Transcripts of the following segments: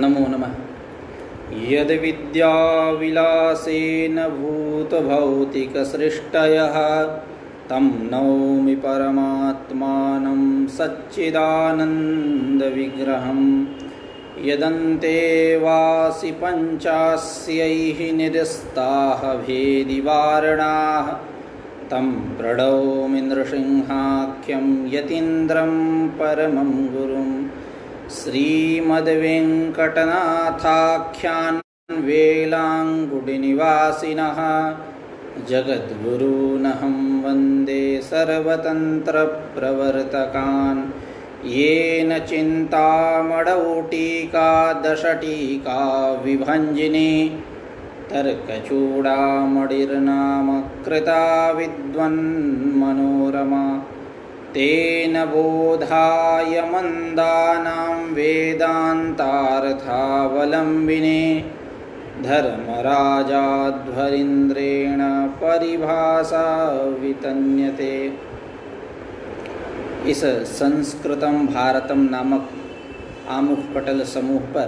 नमो नमः। यद्विद्याविलासेन भूतभौतिकसृष्टयः तं नौमि परमात्मानं सच्चिदानन्दविग्रहं। यदन्तेवासि पञ्चास्यैः निरस्ताः भेदिवारणाः तं प्रणौमि नृसिंहाख्यं यतीन्द्रं परमं गुरुं। श्रीमद्वेङ्कटनाथाख्यान् वेलाङ्गुडिनिवासिनः जगद्गुरूनहं वन्दे सर्वतन्त्रप्रवर्तकान्। येन चिन्तामणौटीका दशटीका विभञ्जिनी तर्कचूडामणिर्नाम कृता विद्वन्मनोरमा। तेन बोधाय मन्दानां वेदान्तार्थावलम्बिने धर्मराजाध्वरीन्द्रेण परिभाषा वितन्यते। इस संस्कृतम भारतम नामक आमुख पटल समूह पर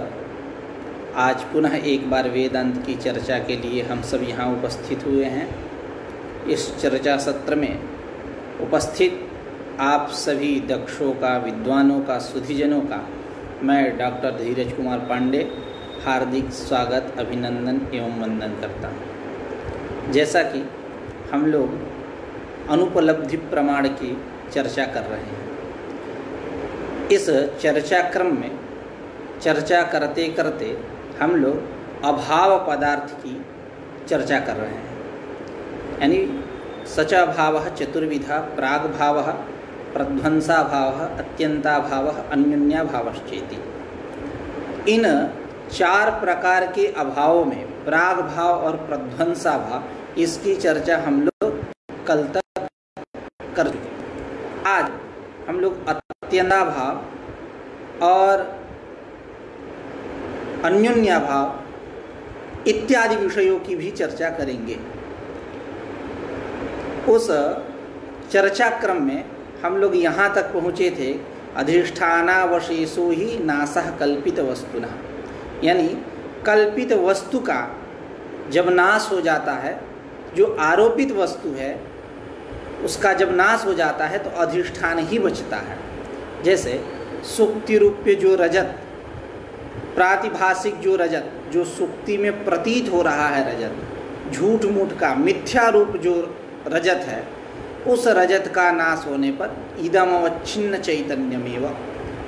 आज पुनः एक बार वेदांत की चर्चा के लिए हम सब यहाँ उपस्थित हुए हैं। इस चर्चा सत्र में उपस्थित आप सभी दक्षों का, विद्वानों का, सुधीजनों का मैं डॉक्टर धीरज कुमार पांडे हार्दिक स्वागत, अभिनंदन एवं वंदन करता हूँ। जैसा कि हम लोग अनुपलब्धि प्रमाण की चर्चा कर रहे हैं, इस चर्चा क्रम में चर्चा करते करते हम लोग अभाव पदार्थ की चर्चा कर रहे हैं। यानी सचा भाव चतुर्विधा, प्राग भाव, प्रध्वंसा भाव, अत्यंता भाव, अन्योन्या भावश्चेति। इन चार प्रकार के अभावों में प्राग भाव और प्रध्वंसा भाव, इसकी चर्चा हम लोग कल तक कर चुके। आज हम लोग अत्यंता भाव और अन्योन्या भाव इत्यादि विषयों की भी चर्चा करेंगे। उस चर्चा क्रम में हम लोग यहाँ तक पहुँचे थे, अधिष्ठानावशेषो ही नासः कल्पित वस्तुनः। यानी कल्पित वस्तु का जब नाश हो जाता है, जो आरोपित वस्तु है उसका जब नाश हो जाता है तो अधिष्ठान ही बचता है। जैसे सुक्ति रूप्य जो रजत, प्रातिभाषिक जो रजत, जो सुक्ति में प्रतीत हो रहा है रजत, झूठ मूठ का मिथ्या रूप जो रजत है, उस रजत का नाश होने पर इदम अवच्छिन्न चैतन्यमेव,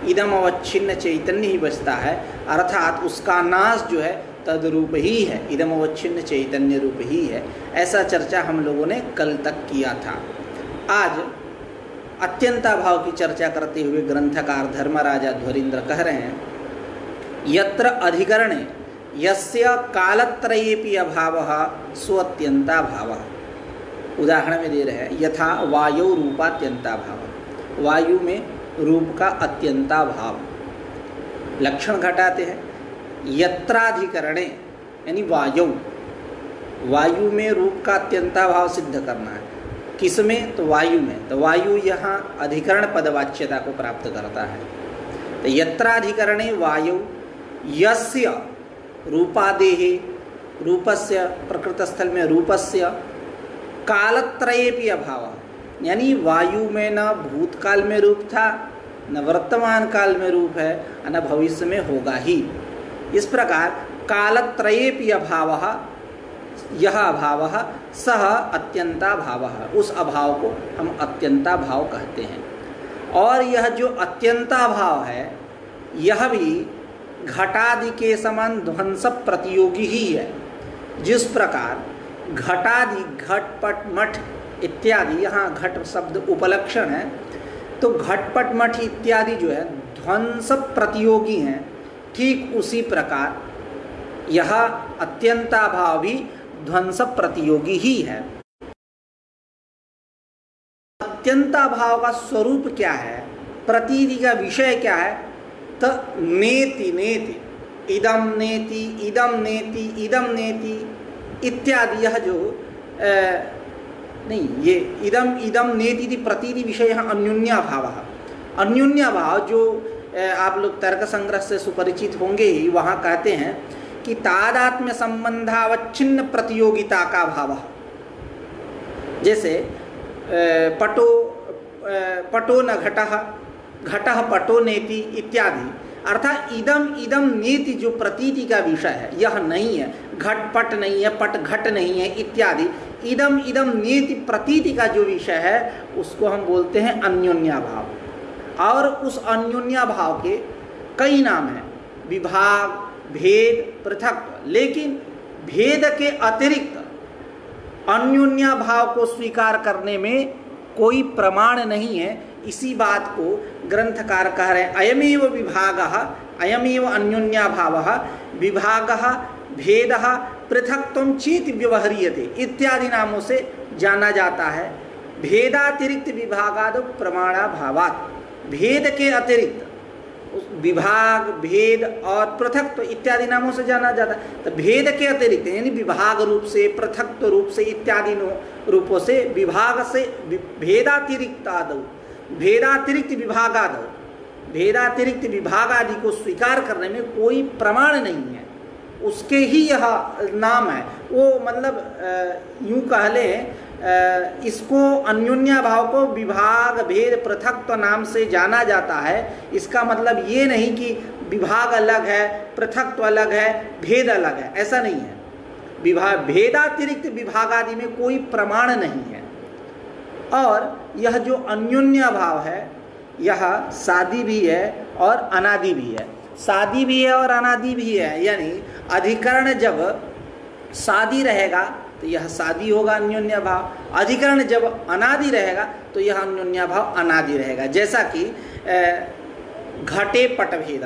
इदम अवच्छिन्न चैतन्य ही बचता है। अर्थात उसका नाश जो है तद्रूप ही है, इदम अवच्छिन्न चैतन्य रूप ही है। ऐसा चर्चा हम लोगों ने कल तक किया था। आज अत्यंता भाव की चर्चा करते हुए ग्रंथकार धर्मराजा ध्वरीन्द्र कह रहे हैं, यत्र अधिकरणे यस्य कालत्रयेपि अभावः स्वत्यंता भावः। उदाहरण में दे रहे हैं, यथा वायु रूपात्यंता भाव, वायु में रूप का अत्यंता भाव लक्षण घटाते हैं। यत्राधिकरणे यानी वायु में रूप का अत्यंता भाव सिद्ध करना है। किसमें? तो वायु में। तो वायु यहाँ अधिकरण पदवाच्यता को प्राप्त करता है। तो यत्राधिकरणे वायु यस्य रूपादेहे, रूपस्य प्रकृतस्थल में रूपस्य कालत्रयेपि अभाव, यानी वायु में न भूतकाल में रूप था, न वर्तमान काल में रूप है, न भविष्य में होगा ही। इस प्रकार कालत्रयेपि अभावः, यह अभावः सह अत्यंता भावः, उस अभाव को हम अत्यंता भाव कहते हैं। और यह जो अत्यंता भाव है, यह भी घटादि के समान ध्वंस प्रतियोगी ही है। जिस प्रकार घटादि, घटपट मठ इत्यादि, यहाँ घट शब्द उपलक्षण है, तो घटपट मठ इत्यादि जो है ध्वंस प्रतियोगी हैं, ठीक उसी प्रकार यह अत्यंता भाव भी ध्वंस प्रतियोगी ही है। अत्यंता भाव का स्वरूप क्या है, प्रतीति का विषय क्या है? तो नेति नेति, इदम नेति, इदम नेति, इदम नेति इत्यादि, यह जो नहीं, ये इदम इदम नेति प्रतीति विषय यहाँ अन्योन्या भाव। अन्योन्या भाव जो आप लोग तर्क संग्रह से सुपरिचित होंगे ही। वहाँ कहते हैं कि तादात्म्य संबंधावच्छिन्न प्रतियोगिता का भाव। जैसे पटो न घटः, घटः पटो नेति इत्यादि, अर्थात इदम इदम नेति जो प्रतीति का विषय है यह नहीं है, घट पट नहीं है, पट घट नहीं है इत्यादि, इदम इदम नेति प्रतीति का जो विषय है उसको हम बोलते हैं अन्योन्याभाव। और उस अन्योन्याभाव के कई नाम हैं, विभाग, भेद, पृथक्त्व। लेकिन भेद के अतिरिक्त अन्योन्याभाव को स्वीकार करने में कोई प्रमाण नहीं है। इसी बात को ग्रंथकार कह रहे हैं, अयमेव विभागः अयमेव अन्योन्याभावः विभागः भेदः पृथक्त्वं चेत् व्यवह्रियते इत्यादि नामों से जाना जाता है। भेदातिरिक्त विभागाद प्रमाणाभावात्, भेद के अतिरिक्त विभाग, भेद और पृथक्त्व इत्यादि नामों से जाना जाता है। तो भेद के अतिरिक्त यानी विभाग रूप से, पृथक्त्व रूप से इत्यादि रूपों से, विभाग से भेदातिरिक्तादौ, भेदातिरिक्त विभागादौ, भेदातिरिक्त विभाग आदि को स्वीकार करने में कोई प्रमाण नहीं है। उसके ही यह नाम है। वो मतलब यूँ कह लें, इसको अन्योन्याभाव को विभाग, भेद, पृथक्त्व नाम से जाना जाता है। इसका मतलब ये नहीं कि विभाग अलग है, पृथक्त्व अलग है, भेद अलग है, ऐसा नहीं है। विभाग, भेदातिरिक्त विभाग आदि में कोई प्रमाण नहीं है। और यह जो अन्योन्याभाव है यह सादी भी है और अनादि भी है। सादी भी है और अनादि भी है, यानी अधिकरण जब सादी रहेगा तो यह सादी होगा अन्योन्या भाव, अधिकरण जब अनादि रहेगा तो यह अन्योन्या भाव अनादि रहेगा। जैसा कि घटे पट भेद,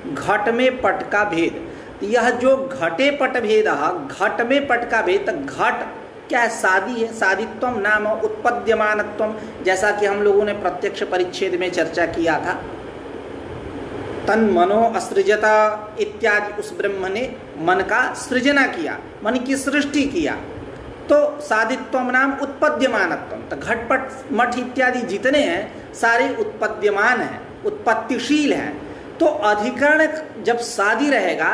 घट में पट का भेद, यह जो घटे पट भेद, घट में पट का भेद, घट क्या है? सादी है। सादित्वम नाम उत्पद्यमानत्वम, जैसा कि हम लोगों ने प्रत्यक्ष परिच्छेद में चर्चा किया था। तन मनो असृजता इत्यादि, उस ब्रह्म ने मन का सृजना किया, मन की सृष्टि किया। तो सादित्वम नाम उत्पद्यमानत्वम, तो घटपट मठ इत्यादि जितने हैं सारे उत्पद्यमान हैं, उत्पत्तिशील हैं। तो अधिकरण जब सादी रहेगा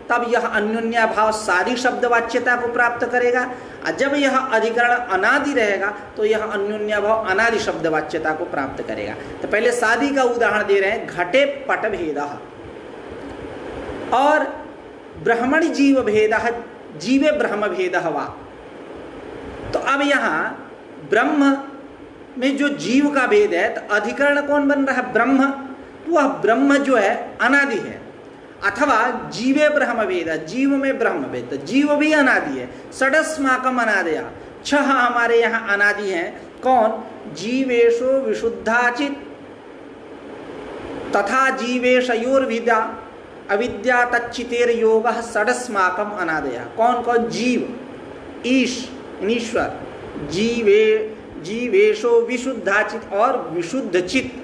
तब यह अन्योन्याभाव सादी शब्द वाच्यता को प्राप्त करेगा, और जब यह अधिकरण अनादि रहेगा तो यह अन्योन्याभाव अनादि शब्द वाच्यता को प्राप्त करेगा। तो पहले सादी का उदाहरण दे रहे हैं, घटे पट भेद और ब्रह्मणि जीव भेद, जीवे ब्रह्म भेद वा। तो अब यहाँ ब्रह्म में जो जीव का भेद है, तो अधिकरण कौन बन रहा है? ब्रह्म। तो वह ब्रह्म जो है अनादि है। अथवा जीवे ब्रह्म भेद, जीव में ब्रह्म भेद, जीव भी अनादि है। षडस्माकम अनादया, 6 हमारे यहाँ अनादि हैं। कौन? जीवेशो विशुद्धाचित तथा जीवेशयोर्विद्या अविद्या तच्चितेर योग षडस्माकम अनादया। कौन कौन? जीव, ईश, ईश्वर, जीवेशो विशुद्धाचित और विशुद्ध चित्त,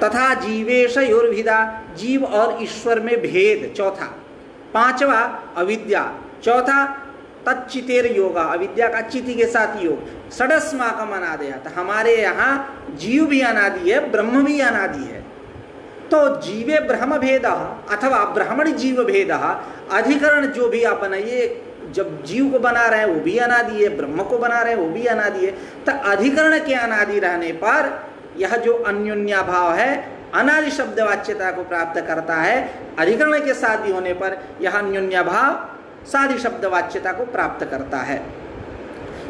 तथा जीवेशयोर्विद्या, जीव और ईश्वर में भेद, चौथा। 5वां अविद्या, चौथा तच्चितेर योगा, अविद्या का चिति के साथ योग। षडस्माकम अनादि, तो हमारे यहाँ जीव भी अनादि है, ब्रह्म भी अनादि है। तो जीवे ब्रह्म भेद अथवा ब्राह्मण जीव भेद, अधिकरण जो भी आप बनाइए, जब जीव को बना रहे हैं वो भी अनादि है, ब्रह्म को बना रहे हैं वो भी अनादि है। तो अधिकरण के अनादि रहने पर यह जो अन्योन्या भाव है अनादि शब्द वाच्यता को प्राप्त करता है। अधिकरण के सादी होने पर यह अन्योन्या भाव सादी शब्द वाच्यता को प्राप्त करता है।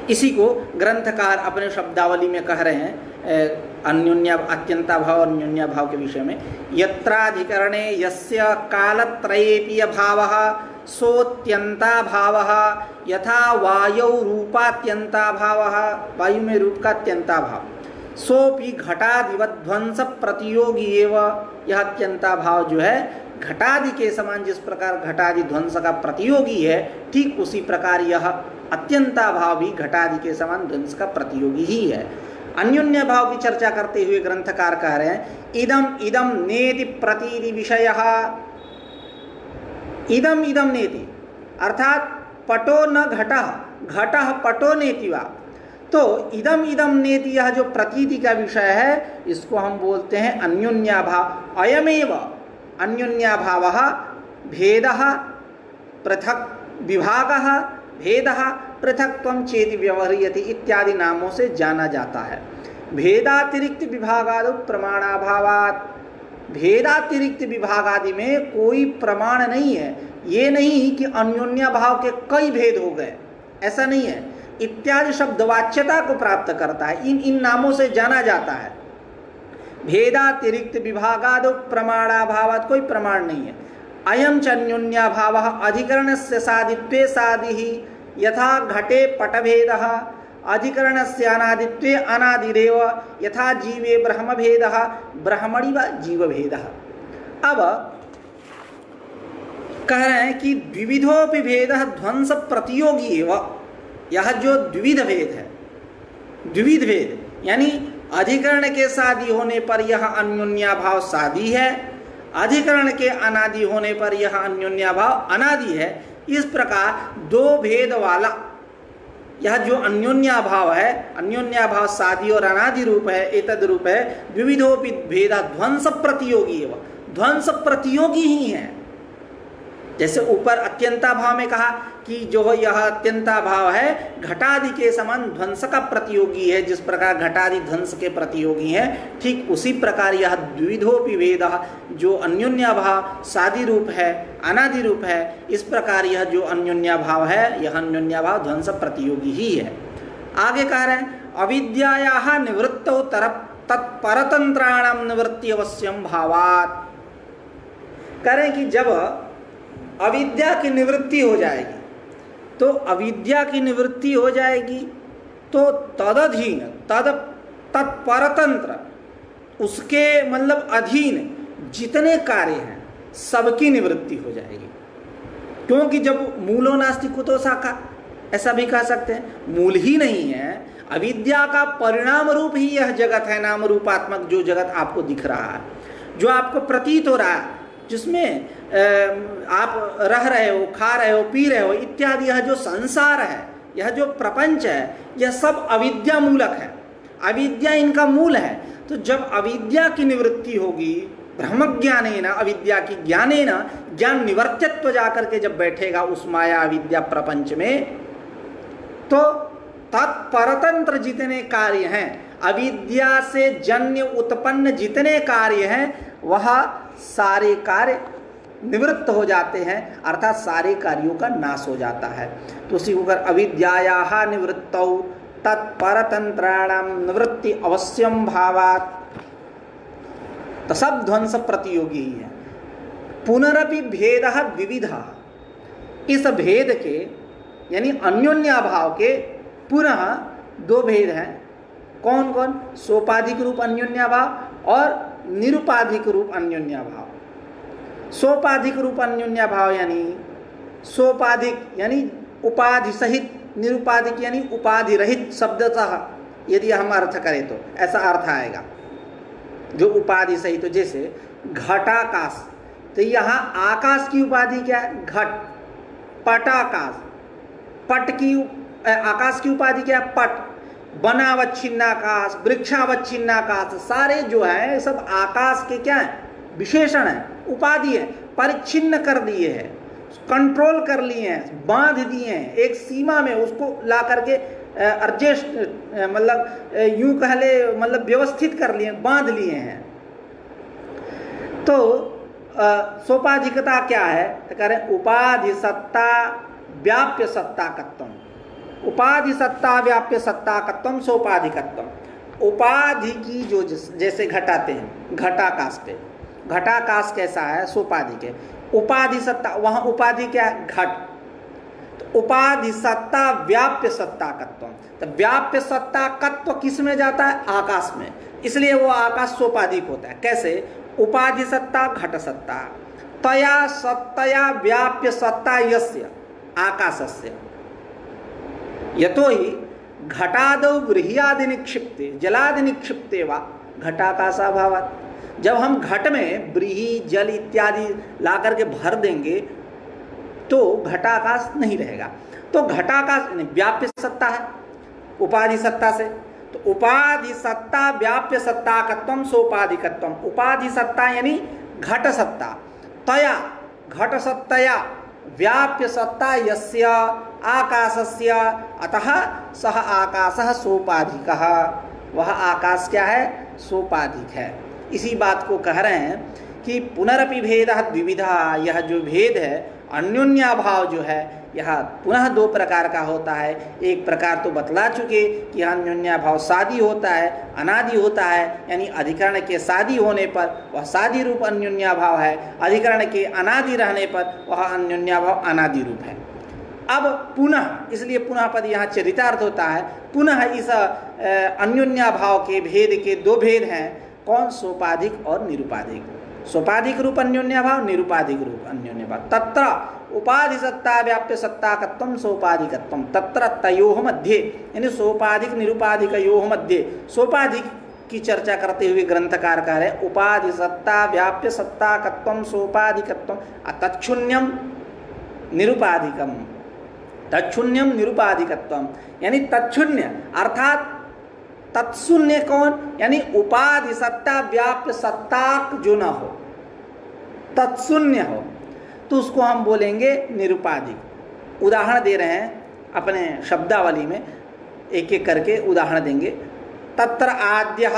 इसी को ग्रंथकार अपने शब्दावली में कह रहे हैं अन्योन्या अत्यंता भाव और अन्योन्या भाव के विषय में। यत्राधिकरणे यस्य कालत्रयेपि भावः सोत्यंता भावः यथा वायौ रूपात्यंता भावः, वायु में रूप का अत्यंता भाव, सोपि घटादिवध्वंस प्रतियोगी एवं, यह अत्यंता भाव जो है घटादि के समान, जिस प्रकार घटादि ध्वंस का प्रतियोगी है ठीक उसी प्रकार यह अत्यंता भाव भी घटादि के समान ध्वंस का प्रतियोगी ही है। अन्योन्य भाव की चर्चा करते हुए ग्रंथकार कह रहे हैं इदम इदम नेति प्रतीति विषयः, इदम इदम नेति अर्थात पटो न घटः, घटः पटो नेति वा। तो इदम इदम नेति, यह जो प्रतीति का विषय है इसको हम बोलते हैं अन्योन्याभाव। अयमेव अन्योन्याभावः भेदः पृथक् विभागः भेदः पृथक्त्वं चेति व्यवह्रियते इत्यादि नामों से जाना जाता है। भेदातिरिक्त विभागादि प्रमाणाभावात्, भेदातिरिक्त विभागादि में कोई प्रमाण नहीं है। ये नहीं कि अन्योन्य भाव के कई भेद हो गए, ऐसा नहीं है। इत्यादि शब्द वाच्यता को प्राप्त करता है, इन नामों से जाना जाता है। भेदातिरिक्त विभागादि प्रमाणाभावात् कोई प्रमाण नहीं है। अयम च अन्योन्याभावः अधिकरणस्य सादित्वे सादिहि यथा घटे पटभेदः अधिकरणस्य अनादित्वे अनादिरेव यथा जीवे ब्रह्मभेदः ब्रह्मणि व जीवभेदः। अब कह रहे हैं कि द्विविधोपि भेदः ध्वंस प्रतियोगी एव। यह जो द्विविध भेद है, द्विविध भेद यानी अधिकरण के सादी होने पर यह अन्योन्याभाव सादी है, अधिकरण के अनादि होने पर यह अन्योन्याभाव अनादि है। इस प्रकार दो भेद वाला यह जो अन्योन्याभाव है, अन्योन्याभाव सादी और अनादि रूप है, एतद रूप है। द्विविधोपि भेदा ध्वंस प्रतियोगी एवं, ध्वंस प्रतियोगी ही है। जैसे ऊपर अत्यंता भाव में कहा कि जो यह अत्यंता भाव है घटादि के समान ध्वंस का प्रतियोगी है, जिस प्रकार घटादि ध्वंस के प्रतियोगी हैं, ठीक उसी प्रकार यह द्विविधोपि भेदः जो अन्योन्याभाव सादी रूप है, अनादि रूप है, इस प्रकार यह जो अन्योन्याभाव है यह अन्योन्याभाव ध्वंस प्रतियोगी ही है। आगे कह रहे हैं अविद्यायाः निवृत्तौ तत्परतंत्राणां निवृत्ति अवश्यम भावात्। कह रहे हैं कि जब अविद्या की निवृत्ति हो जाएगी, तो अविद्या की निवृत्ति हो जाएगी तो तदधीन तत्परतंत्र उसके मतलब अधीन जितने कार्य हैं सबकी निवृत्ति हो जाएगी। क्योंकि जब मूलो नास्ति कुतो शाखा, ऐसा भी कह सकते हैं, मूल ही नहीं है, अविद्या का परिणाम रूप ही यह जगत है, नाम रूपात्मक जो जगत आपको दिख रहा है, जो आपको प्रतीत हो रहा है, जिसमें आप रह रहे हो, खा रहे हो, पी रहे हो इत्यादि, यह जो संसार है, यह जो प्रपंच है, यह सब अविद्या मूलक है, अविद्या इनका मूल है। तो जब अविद्या की निवृत्ति होगी ब्रह्मज्ञानेन, अविद्या की ज्ञानेन, ज्ञान निवर्त्यत्व जाकर के जब बैठेगा उस माया अविद्या प्रपंच में, तो तत्परतंत्र जितने कार्य हैं, अविद्या से जन्य उत्पन्न जितने कार्य हैं, वह सारे कार्य निवृत्त हो जाते हैं, अर्थात सारे कार्यों का नाश हो जाता है। तो उसी को कर अविद्यायाः निवृत्तौ तत्परतंत्राणां निवृत्ति अवश्यम भावात्, तो सब ध्वंस प्रतियोगी ही है। पुनरपि भेदः द्विविधः, इस भेद के यानी अन्योन्याभाव के पुनः दो भेद हैं। कौन कौन? सोपाधिक रूप अन्योन्याभाव और निरुपाधिक रूप अन्योन्याभाव। सोपाधिक रूप अन्योन्याभाव यानी सोपाधिक यानी उपाधि सहित, निरुपाधिक यानी उपाधि रहित शब्दतः यदि हम अर्थ करें तो ऐसा अर्थ आएगा, जो उपाधि सहित। तो जैसे घटाकाश, तो यहाँ आकाश की उपाधि क्या है? घट। पटाकाश, पट की आकाश की उपाधि क्या है? पट। वनावच्छिन्नाकाश, वृक्षावच्छिन्नाकाश, सारे जो है सब आकाश के क्या है? विशेषण है, उपाधि है। परिच्छिन्न कर दिए हैं, कंट्रोल कर लिए हैं, बांध दिए हैं एक सीमा में, उसको ला करके एडजस्ट मतलब यूं कह ले मतलब व्यवस्थित कर लिए, बांध लिए हैं। तो सोपाधिकता क्या है? तो कह रहे उपाधि सत्ता व्याप्य सत्ताकत्वम, उपाधि सत्ता व्याप्य सत्ताकत्वम सोपाधिकत्वम। उपाधि की जो जैसे घटाते हैं घटाकाश पे, घटाकाश कैसा है? सोपाधि के। उपाधि सत्ता, वहां उपाधि क्या है? घट। तो उपाधि सत्ता व्याप्य सत्ताकत्वम, तो व्याप्य सत्ताकत्व किस में जाता है? आकाश में, इसलिए वो आकाश सोपाधिक होता है। कैसे? उपाधि सत्ता घट सत्ता, तया सत्तया व्याप्य सत्ता यस्य आकाशस्य, यतो ही घटादौ गृह्यादि निक्षिप्ते जलादि निक्षिप्ते वा घटाकाशाभावात्। जब हम घट में व्रीहि जल इत्यादि ला करके भर देंगे तो घटाकाश नहीं रहेगा। तो घटाकाश व्याप्य सत्ता है, उपाधि सत्ता से। तो उपाधि सत्ता व्याप्य सत्ताकत्वम सोपाधिकत्वम, उपाधि सत्ता यानी घट सत्ता, तया घट सत्तया व्याप्य सत्ता यस्य आकाशस्य अतः सह आकाशः सोपाधिकः, वह आकाश क्या है, सोपाधिक है। इसी बात को कह रहे हैं कि पुनरपि भेदः द्विविधः, यह जो भेद है अन्योन्याभाव जो है यह पुनः दो प्रकार का होता है। एक प्रकार तो बतला चुके कि अन्योन्याभाव सादी होता है, अनादि होता है, यानी अधिकरण के सादी होने पर वह सादी रूप अन्योन्याभाव है, अधिकरण के अनादि रहने पर वह अन्योन्याभाव अनादि रूप है। अब पुनः, इसलिए पुनः पद यहाँ चरितार्थ होता है, पुनः इस अन्योन्याभाव के भेद के दो भेद हैं, कौन, सोपाधिक और निरुपाधिक। सोपाधिक रूप अन्योन्याभाव, निरुपाधिक रूप अन्योन्याभाव। तत्र उपाधि सत्ता व्याप्य सत्ताकत्वम सोपाधिकत्वम, तत्र तयोः मध्ये, यानी सोपाधिक निरुपाधिकयोः मध्ये, सोपाधिक की चर्चा करते हुए ग्रंथकार कह रहे उपाधि सत्ता व्याप्य सत्ताकत्वम सोपाधिकत्वम तच्छून्यम निरुपाधिकम, तच्छून्यम निरुपाधिकत्वम, यानी तच्छून्य अर्थात तत्शून्य कौन, यानी उपाधि सत्ता व्याप्य सत्ताक जो न हो, तत्शून्य हो, तो उसको हम बोलेंगे निरुपाधिक। उदाहरण दे रहे हैं अपने शब्दावली में, एक एक करके उदाहरण देंगे। तत्र आद्यः,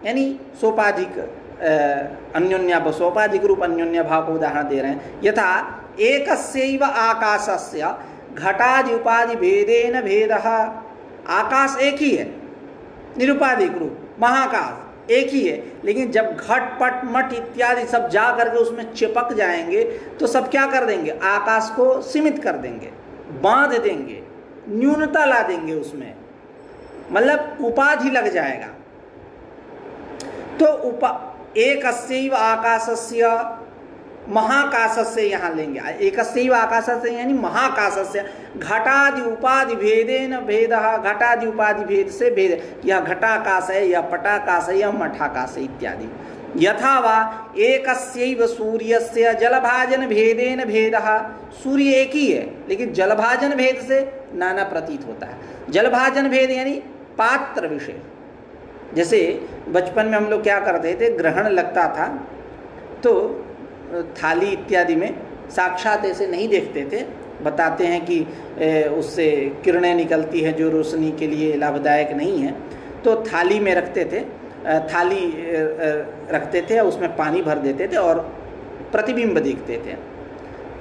यानी सोपाधिक अन्योन्याभाव, सोपाधिक रूप अन्योन्याभाव को उदाहरण दे रहे हैं। यथा एकस्यैव आकाशस्य घटादि उपाधि भेदेन भेदः, आकाश एक ही है, निरुपाधिक रूप, महाकाश एक ही है, लेकिन जब घट पट मठ इत्यादि सब जा करके उसमें चिपक जाएंगे तो सब क्या कर देंगे, आकाश को सीमित कर देंगे, बांध देंगे, न्यूनता ला देंगे उसमें, मतलब उपाधि लग जाएगा। तो एकस्यैव आकाशस्य, महाकाशस्य यहाँ लेंगे, एकस्यैव आकाशस्य यानी महाकाशस्य, घटादि उपाधि भेदेन भेदः, घटादि उपाधि भेद से भेद, यह घटाकाश है, यह पटाकाश है, यह मठाकाश है इत्यादि। यथा वा एकस्यैव सूर्यस्य जलभाजन भेदेन भेदः, सूर्य एक ही है लेकिन जलभाजन भेद से नाना प्रतीत होता है। जलभाजन भेद यानी पात्र विषय, जैसे बचपन में हम लोग क्या करते थे, ग्रहण लगता था तो थाली इत्यादि में साक्षात ऐसे नहीं देखते थे, बताते हैं कि उससे किरणें निकलती हैं जो रोशनी के लिए लाभदायक नहीं है, तो थाली में रखते थे, थाली रखते थे, उसमें पानी भर देते थे और प्रतिबिंब देखते थे।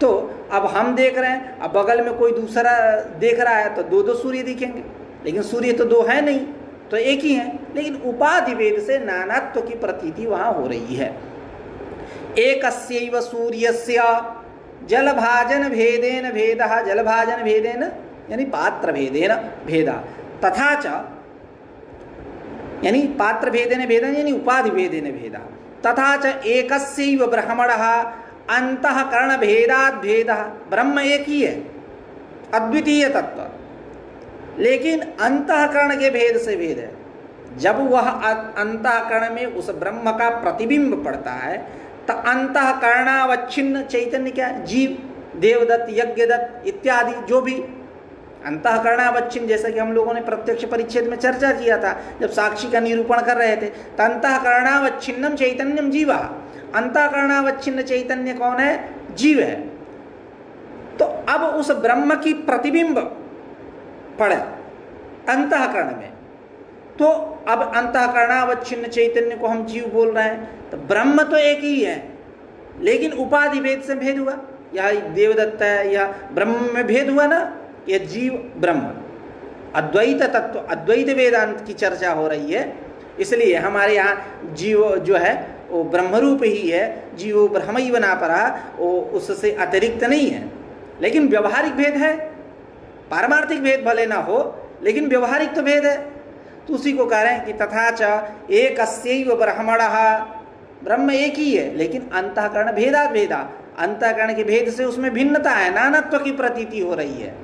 तो अब हम देख रहे हैं, अब बगल में कोई दूसरा देख रहा है तो दो दो सूर्य दिखेंगे, लेकिन सूर्य तो दो है नहीं, तो एक ही है, लेकिन उपाधि भेद से नानात्व की प्रतीति वहाँ हो रही है। एकस्यैव सूर्यस्य जलभाजन भेदेन भेदः, जलभाजन भेदेन यानी पात्र भेदेन भेदः, तथा च यानी पात्र भेदेन भेदः यानी उपाधि भेदेन भेदः, तथा च एकस्यैव ब्रह्मणः अंतःकरण भेदात् भेदः, ब्रह्म एक ही है, अद्वितीय तत्व, लेकिन अंतःकरण के भेद से भेद है। जब वह अंतःकरण में उस ब्रह्म का प्रतिबिंब पड़ता है तो अंतःकरणावच्छिन्न चैतन्य क्या है, जीव, देवदत्त, यज्ञदत्त इत्यादि जो भी अंतःकरणावच्छिन्न, जैसा कि हम लोगों ने प्रत्यक्ष परिच्छेद में चर्चा किया था जब साक्षी का निरूपण कर रहे थे, तो अंतःकरणावच्छिन्नम चैतन्यम जीवा, अंतःकरणावच्छिन्न चैतन्य कौन है, जीव है। तो अब उस ब्रह्म की प्रतिबिंब पड़े अंतःकरण में, तो अब अंतःकरणावच्छिन्न चैतन्य को हम जीव बोल रहे हैं, तो ब्रह्म तो एक ही है लेकिन उपाधि भेद से भेद हुआ, यह देवदत्त है, यह ब्रह्म में भेद हुआ ना, यह जीव ब्रह्म, अद्वैत तत्व, अद्वैत वेदांत की चर्चा हो रही है, इसलिए हमारे यहाँ जीव जो है वो ब्रह्मरूप ही है, जीव ब्रह्म ही बना पड़ा, वो उससे अतिरिक्त नहीं है, लेकिन व्यवहारिक भेद है, पारमार्थिक भेद भले ना हो लेकिन व्यवहारिक तो भेद है। तो उसी को कह रहे हैं कि तथा च एकस्यैव ब्रह्मणः, ब्रह्म एक ही है लेकिन अंतःकरण भेदात् भेदा, अंतःकरण के भेद से उसमें भिन्नता है, नानात्व की प्रतीति हो रही है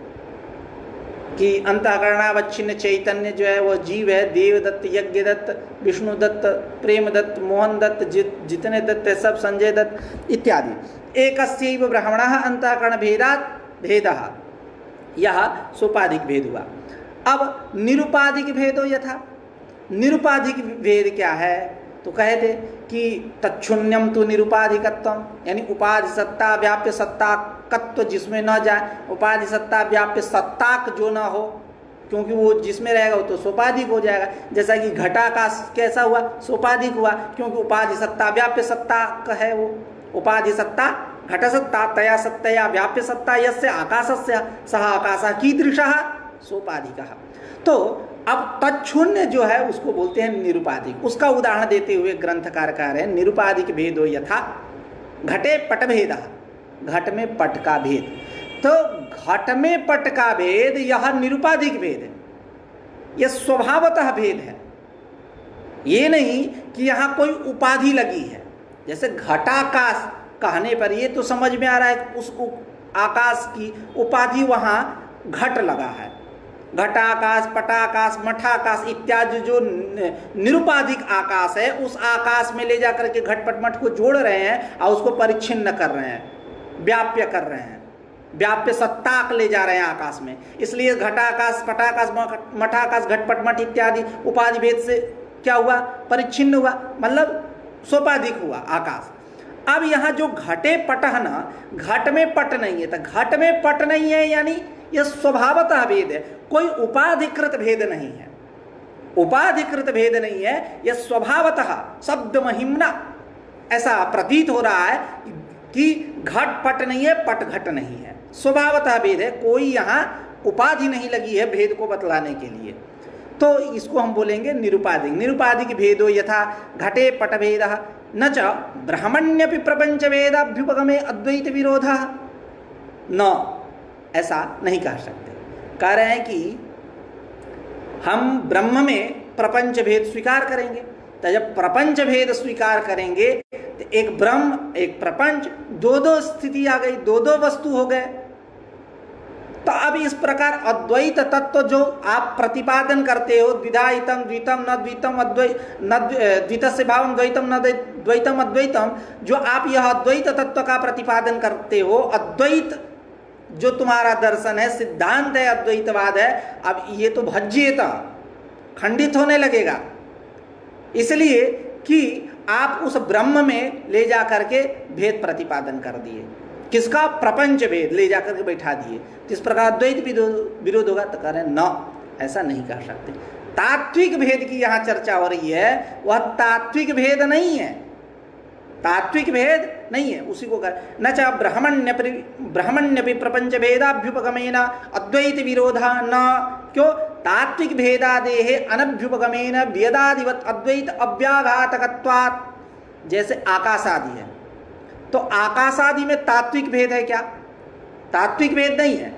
कि अंतःकरणावच्छिन्न चैतन्य जो है वह जीव है, देवदत्त, यज्ञदत्त, विष्णुदत्त, प्रेमदत्त, मोहन दत्त, जितने दत्त है सब, संजय दत्त इत्यादि। एकस्यैव ब्रह्मणः अंतःकरण भेदात् भेदः, यह सोपाधिक भेद हुआ। अब निरुपाधिक भेदो यथा, निरुपाधिक भेद क्या है? तो कहते कि तच्छून्यम तो निरुपाधिकत्वम, यानी उपाधि सत्ता व्याप्य सत्ताकत्व जिसमें न जाए, उपाधि सत्ता व्याप्य सत्ताक जो न हो, क्योंकि वो जिसमें रहेगा वो तो सोपाधिक हो जाएगा। जैसा कि घटाकाश कैसा हुआ? सोपाधिक हुआ, क्योंकि उपाधि सत्ता व्याप्य सत्ताक है वो। उपाधि सत्ता घट सत्ता तया सत्तया व्याप्य सत्ता यस्य आकाशस्य सह आकाशः कीदृशः सोपाधिकः। तो अब तच्छून्य जो है उसको बोलते हैं निरुपाधिक। उसका उदाहरण देते हुए ग्रंथकार कह रहे हैं निरुपाधिक भेदो यथा घटे पट भेदः, घट में पट का भेद। तो घट में पट का भेद यह निरुपाधिक भेद है, यह स्वभावतः भेद है। ये नहीं कि यहाँ कोई उपाधि लगी है। जैसे घटाकाश कहने पर ये तो समझ में आ रहा है उस आकाश की उपाधि वहाँ घट लगा है। घटाकाश, पटाकाश, मठाकाश इत्यादि जो निरुपाधिक आकाश है, उस आकाश में ले जाकर के घटपट मठ को जोड़ रहे हैं और उसको परिच्छिन्न कर रहे हैं, व्याप्य कर रहे हैं, व्याप्य सत्ताक ले जा रहे हैं आकाश में। इसलिए घटाकाश, पटाकाश, मठाकाश, घटपट मठ इत्यादि उपाधि भेद से क्या हुआ? परिच्छिन्न हुआ, मतलब सोपाधिक हुआ आकाश। अब यहाँ जो घटे पट है ना, घट में पट नहीं है, तो घट में पट नहीं है यानी यह स्वभावतः भेद है, कोई उपाधिकृत भेद नहीं है। उपाधिकृत भेद नहीं है, यह स्वभावतः शब्द महिम्ना ऐसा प्रतीत हो रहा है कि घट पट नहीं है, पट घट नहीं है, स्वभावतः भेद है, कोई यहाँ उपाधि नहीं लगी है भेद को बतलाने के लिए। तो इसको हम बोलेंगे निरुपाधिक। निरुपाधिक भेदो यथा घटे पट भेदः न च ब्रह्मण्यपि प्रपंच भेदाभ्युपगमे अद्वैत विरोधः। न, ऐसा नहीं कह सकते। कह रहे हैं कि हम ब्रह्म में प्रपंच भेद स्वीकार करेंगे, तो जब प्रपंच भेद स्वीकार करेंगे तो एक ब्रह्म एक प्रपंच, दो दो स्थिति आ गई, दो दो वस्तु हो गए। तो अब इस प्रकार अद्वैत तत्व जो आप प्रतिपादन करते हो, द्विधायितम द्वितम न द्वितम न द्वितस्य भावम द्वैतम न द्वैतम अद्वैतम, जो आप यह अद्वैत तत्व का प्रतिपादन करते हो, अद्वैत जो तुम्हारा दर्शन है, सिद्धांत है, अद्वैतवाद है, अब ये तो भज्येत खंडित होने लगेगा। इसलिए कि आप उस ब्रह्म में ले जा करके भेद प्रतिपादन कर दिए। किसका? प्रपंच भेद ले जाकर के बैठा दिए। इस प्रकार अद्वैत विरोध होगा। तो कह रहे हैं न, ऐसा नहीं कह सकते। तात्विक भेद की यहाँ चर्चा हो रही है, वह तात्विक भेद नहीं है, तात्विक भेद नहीं है। उसी को कर न च ब्रह्मण्यपि प्रपंच भेदाभ्युपगमेन अद्वैत विरोधा न, क्यों? तात्विक भेदादेहे अनभ्युपगमेन वेदादिवत अद्वैत अव्याघातकत्वात्। जैसे आकाश आदि है, तो आकाश आदि में तात्विक भेद है क्या? तात्विक भेद नहीं है,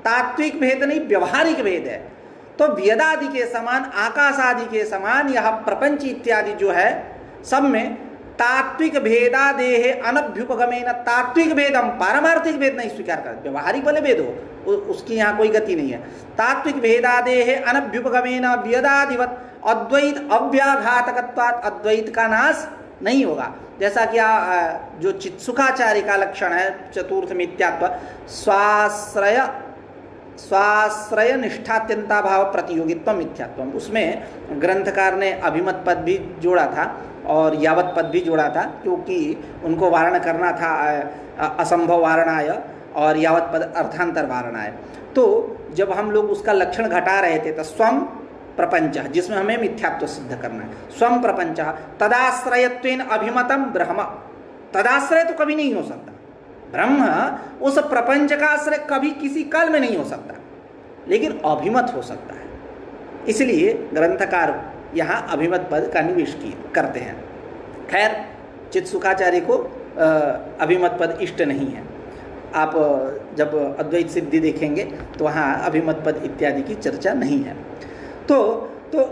तात्विक भेद नहीं, व्यवहारिक भेद है। तो वेदादि के समान, आकाश आदि के समान यह प्रपंच इत्यादि जो है सब में तात्विक भेदादेहे अनभ्युपगमेन, तात्विक भेद हम पारमार्थिक भेद नहीं स्वीकार करते। व्यवहारिक वाले भेद हो उसकी यहाँ कोई गति नहीं है। तात्विक भेदादेहे अनभ्युपगमेन वेदादिवत अद्वैत अव्याघातकत्वात्, अद्वैत का नाश नहीं होगा। जैसा कि जो चित्सुखाचार्य का लक्षण है चतुर्थ मिथ्यात्व, स्वाश्रय निष्ठात्यंता भाव प्रतियोगित्व मिथ्यात्व, उसमें ग्रंथकार ने अभिमत पद भी जोड़ा था और यावत पद भी जोड़ा था, क्योंकि उनको वारण करना था असंभव वारणाय और यावत पद अर्थांतर वारणाय। तो जब हम लोग उसका लक्षण घटा रहे थे तो स्वम प्रपंच, जिसमें हमें मिथ्यात्व सिद्ध करना है, स्वम प्रपंच तदाश्रयत्वेन अभिमतम ब्रह्म, तदाश्रय तो कभी नहीं हो सकता, ब्रह्म उस प्रपंच का आश्रय कभी किसी काल में नहीं हो सकता, लेकिन अभिमत हो सकता है। इसलिए ग्रंथकार यहाँ अभिमत पद का निवेश करते हैं। खैर, चित्सुखाचार्य को अभिमत पद इष्ट नहीं है। आप जब अद्वैत सिद्धि देखेंगे तो वहाँ अभिमत पद इत्यादि की चर्चा नहीं है। तो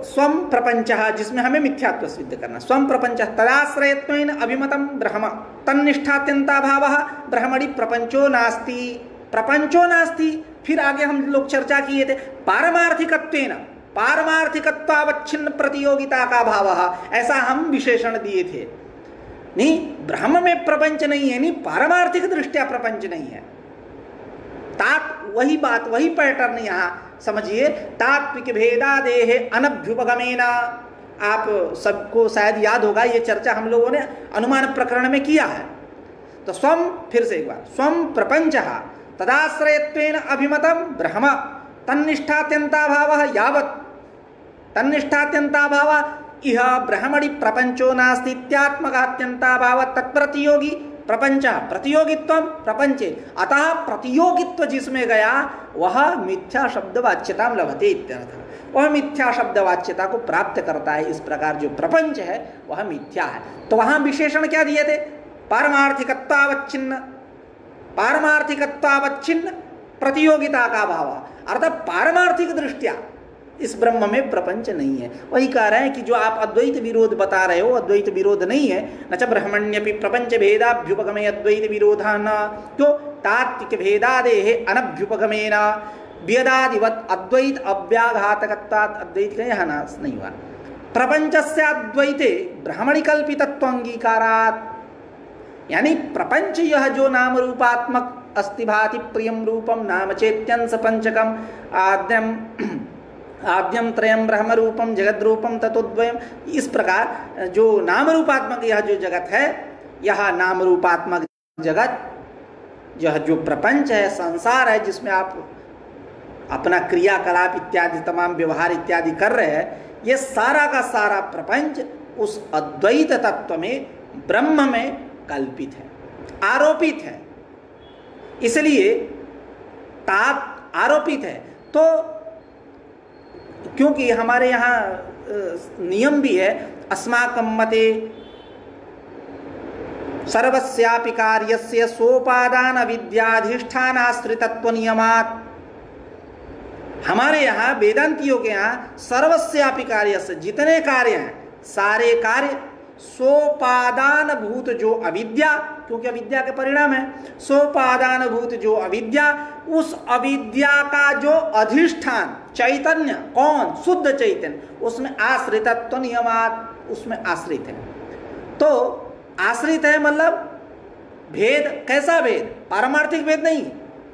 स्वम प्रपंच, जिसमें हमें मिथ्यात्व सिद्ध करना, स्वम प्रपंच तदाश्रयत्वेन अभिमतम ब्रह्म तन्निष्ठात्यंता भावः ब्रह्मणि प्रपंचो नास्ति, प्रपंचो नास्ति। फिर आगे हम लोग चर्चा किए थे पारमार्थिकत्वेन, पारमार्थिकत्वावच्छिन्न प्रतियोगिता का भाव, ऐसा हम विशेषण दिए थे। नहीं, ब्रह्म में प्रपंच नहीं है, नहीं पारमार्थिक दृष्टिया प्रपंच नहीं है। वही बात, वही पैटर्न यहाँ समझिए, तात्विक भेदादेहे अनभ्युपगमेना। आप सबको शायद याद होगा, ये चर्चा हम लोगों ने अनुमान प्रकरण में किया है। तो स्वम, फिर से एक बार, स्वम प्रपंचः तदाश्रयत्वेन अभिमतं ब्रह्म तन्निष्ठात्यन्ताभावः यावत् तन्निष्ठात्यन्ताभावः इह ब्रह्मणि प्रपंचो नास्ति इत्यात्मकात्यन्ताभावः तत्प्रतियोगी प्रपंच प्रतियोगित्वम प्रपंचे। अतः प्रतियोगित्व जिसमें गया वह मिथ्या शब्द वाच्यता लभते इत्यर्थ। वह मिथ्या शब्द वाच्यता को प्राप्त करता है। इस प्रकार जो प्रपंच है वह मिथ्या है। तो वहां विशेषण क्या दिए थे? पारमार्थिकत्वावच्छिन्न, पारमार्थिकत्वावच्छिन्न प्रतियोगिता का भाव, अर्थात पारमार्थिक दृष्टिया इस ब्रह्म में प्रपंच नहीं है। वही कह रहे हैं कि जो आप अद्वैत विरोध बता रहे हो, अद्वैत विरोध नहीं है। न च ब्रह्मण्यपि प्रपंच भेदाभ्युपगमे अद्वैत विरोधा न, तो तात्विक भेदादेहे अनभ्युपगमेन वेदादिवत अद्वैत अव्याघातकत्वात्, अद्वैत का यहाँ नाश नहीं हुआ। प्रपंचस्य अद्वैते ब्रह्मणि कल्पितत्व अंगीकारात्, यानी प्रपंच यह जो नाम रूपात्मक अस्ति भाति प्रियम रूपम नाम चेत्यंस पंचकम आद्यम आद्यम त्रयम ब्रह्म रूपम जगत रूपम ततोद्वयम, इस प्रकार जो नाम रूपात्मक यह जो जगत है, यह नाम रूपात्मक जगत, यह जो प्रपंच है, संसार है, जिसमें आप अपना क्रियाकलाप इत्यादि तमाम व्यवहार इत्यादि कर रहे हैं, ये सारा का सारा प्रपंच उस अद्वैत तत्व में, ब्रह्म में कल्पित है, आरोपित है। इसलिए ताप आरोपित है। तो क्योंकि हमारे यहाँ नियम भी है, अस्माकं मते सर्वस्यापि कार्यस्य सोपादान विद्याधिष्ठानाश्रितत्व नियमात्। हमारे यहाँ वेदांतियों के यहाँ सर्वस्यापि कार्यस्य, जितने कार्य हैं सारे कार्य सोपादान भूत जो अविद्या, क्योंकि अविद्या के परिणाम है, सोपादान भूत जो अविद्या, उस अविद्या का जो अधिष्ठान चैतन्य, कौन? शुद्ध चैतन्य, उसमें आश्रितत्व नियमात, उसमें आश्रित है। तो आश्रित है मतलब भेद, कैसा भेद? पारमार्थिक भेद नहीं,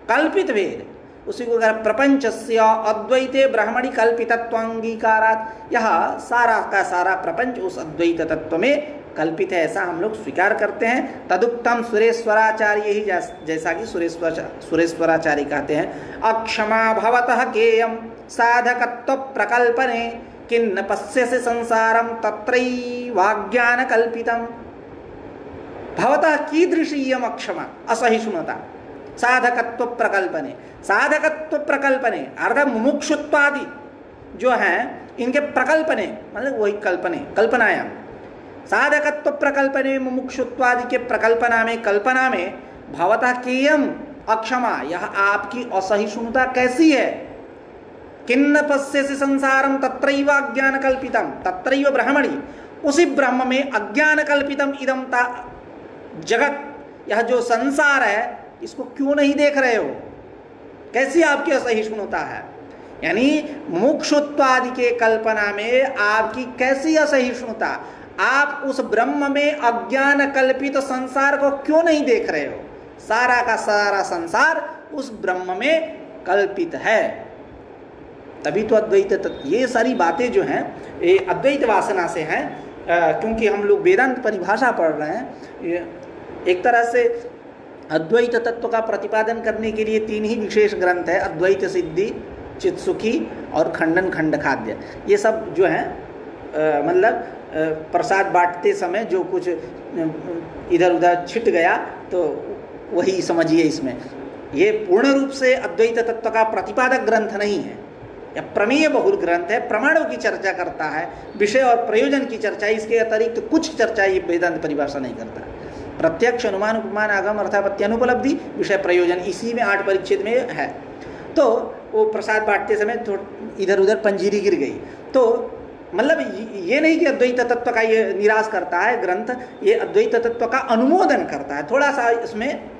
कल्पित भेद। उसी को प्रपंचस्य अद्वैते ब्रह्मणि कल्पितत्वांगीकारात्, यह सारा का सारा प्रपंच उस अद्वैत तत्व में कल्पित है, ऐसा हम लोग स्वीकार करते हैं। तदुक्तम सुरेश्वराचार्य ही, जैसा कि सुरेश्वराचार्य कहते हैं, अक्षमा भवतः केयम साधकत्व प्रकल्पने किन्न पश्यसि संसारम तत्रैवाज्ञान कल्पितम। भवतः कीदृशीयम अक्षमा, असहिष्णुता, साधकत्व प्रकल्पने, साधकत्व प्रकल्पने अर्थात मुमुक्षुत्वादि जो हैं इनके प्रकल्पने, मतलब वही कल्पने, कल्पनायाम, साधकत्व प्रकल्पने मुमुक्षुत्वादि के प्रकल्पना में, कल्पना में भवतः केयम अक्षमा, यह आपकी असहिष्णुता कैसी है? किन्न पश्यसि संसारम तत्रैव अज्ञान कल्पितम, तत्रैव ब्रह्मणि, उसी ब्रह्म में अज्ञान कल्पितम इदम जगत, यह जो संसार है इसको क्यों नहीं देख रहे हो? कैसी आपकी असहिष्णुता है? यानी मुमुक्षुत्वादि के कल्पना में आपकी कैसी असहिष्णुता? आप उस ब्रह्म में अज्ञान कल्पित संसार को क्यों नहीं देख रहे हो? सारा का सारा संसार उस ब्रह्म में कल्पित है। तभी तो अद्वैत तत्व, ये सारी बातें जो हैं ये अद्वैत वासना से हैं, क्योंकि हम लोग वेदांत परिभाषा पढ़ रहे हैं। एक तरह से अद्वैत तत्व का प्रतिपादन करने के लिए तीन ही विशेष ग्रंथ है, अद्वैत सिद्धि, चित्सुखी और खंडन खंड खाद्य। ये सब जो हैं मतलब प्रसाद बांटते समय जो कुछ इधर उधर छिट गया तो वही समझिए इसमें। ये पूर्ण रूप से अद्वैत तत्व का प्रतिपादक ग्रंथ नहीं है, या प्रमेय बहुल ग्रंथ है, प्रमाणों की चर्चा करता है, विषय और प्रयोजन की चर्चा, इसके अतिरिक्त कुछ चर्चा ये वेदांत परिभाषा नहीं करता। प्रत्यक्ष, अनुमान, उपमान, आगम, अर्थापत्यानुपलब्धि, विषय प्रयोजन, इसी में 8 परिच्छेद में है। तो वो प्रसाद बांटते समय इधर उधर पंजीरी गिर गई, तो मतलब ये नहीं कि अद्वैत तत्व का ये निराश करता है ग्रंथ, ये अद्वैत तत्व का अनुमोदन करता है थोड़ा सा इसमें,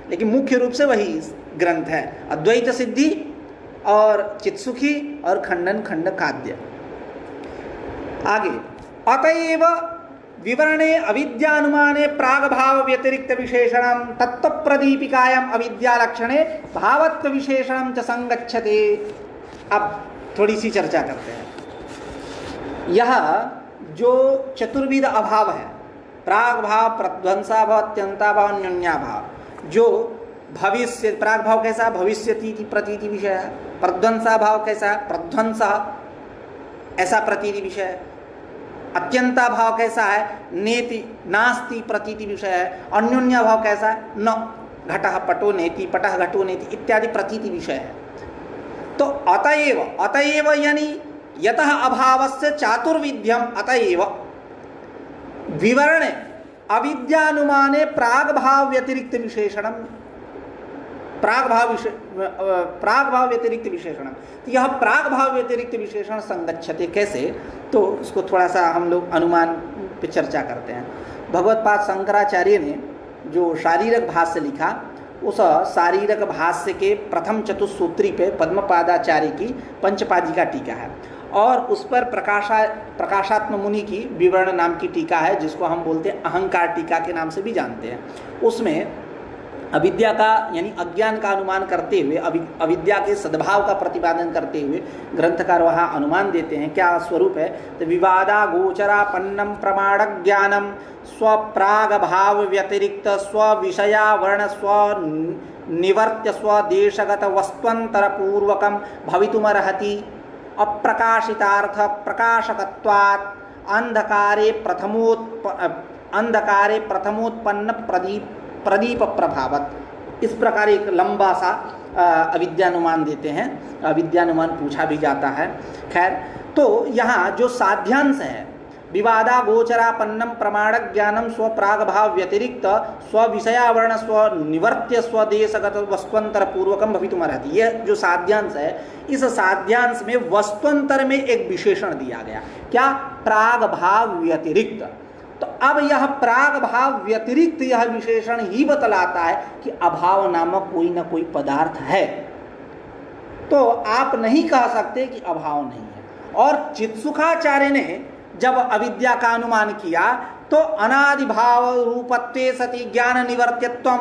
लेकिन मुख्य रूप से वही ग्रंथ है, अद्वैत सिद्धि और चित्सुखी और खंडन खंड खाद्य। आगे, अतएव विवरणे अविद्यानुमाने प्रागभाव व्यतिरिक्त विशेषणं तत्व प्रदीपिकायां अविद्या लक्षणे भावत्व विशेषणं च संगच्छते। अब थोड़ी सी चर्चा करते हैं। यह जो चतुर्विध अभाव है, प्राग भाव, प्रध्वंसा भाव, अत्यंता भाव, अन्योन्या भाव, जो भविष्य, प्राग भाव कैसा, भविष्यति प्रतीति विषय है। प्रध्वंसा भाव कैसा है, प्रध्वंस ऐसा प्रतीति विषय है। अत्यंता भाव कैसा है, नेति नास्ति प्रतीति विषय है। अन्योन्या भाव कैसा है, न घटः पटो नेति, पटः घटो नेति इत्यादि प्रतीति विषय है। तो अतएव यानी यतः अभावस्य चातुर्विध्यम, अतएव विवरणे अविद्यानुमाने प्राग भाव व्यतिरिक्त विशेषणम, प्राग भाव व्यतिरिक्त विशेषण। तो यह प्राग भाव व्यतिरिक्त विशेषण संगच्छते कैसे, तो उसको थोड़ा सा हम लोग अनुमान पे चर्चा करते हैं। भगवत्पाद शंकराचार्य ने जो शारीरक भाष्य लिखा, उस शारीरक भाष्य के प्रथम चतुस्सूत्री पे पद्मपादाचार्य की पंचपादिका टीका है, और उस पर प्रकाशात्म मुनि की विवरण नाम की टीका है, जिसको हम बोलते हैं अहंकार टीका के नाम से भी जानते हैं। उसमें अविद्या का यानी अज्ञान का अनुमान करते हुए, अविद्या के सद्भाव का प्रतिपादन करते हुए ग्रंथकार वहाँ अनुमान देते हैं। क्या स्वरूप है, तो विवादा गोचरापन्नम प्रमाण ज्ञानम स्वप्राग भाव व्यतिरिक्त स्विषयावरण स्व निवर्त्य स्वदेशगत वस्त्वंतर पूर्वकम भवितुमर्हति अप्रकाशितार्थ प्रकाशकत्वात् अंधकारे प्रथमोत्पन्न प्रदीप प्रभावत। इस प्रकार एक लंबा सा अविद्यानुमान देते हैं। अविद्यानुमान पूछा भी जाता है। खैर, तो यहाँ जो साध्यांश है, विवादा गोचरापन्नम प्रमाण ज्ञानम स्व प्राग भाव व्यतिरिक्त स्व विषयावरण स्व निवर्त्य स्वदेशगत वस्त्वंतर पूर्वकम भवितुमर्हति, यह जो साध्यांश है, इस साध्यांश में वस्त्वंतर में एक विशेषण दिया गया। क्या, प्राग भाव व्यतिरिक्त। तो अब यह प्राग भाव व्यतिरिक्त यह विशेषण ही बतलाता है कि अभाव नामक कोई न कोई पदार्थ है। तो आप नहीं कह सकते कि अभाव नहीं है। और चित्सुखाचार्य ने जब अविद्या का अनुमान किया, तो अनादि भाव रूपत्वे सति ज्ञान निवर्त्यत्वम,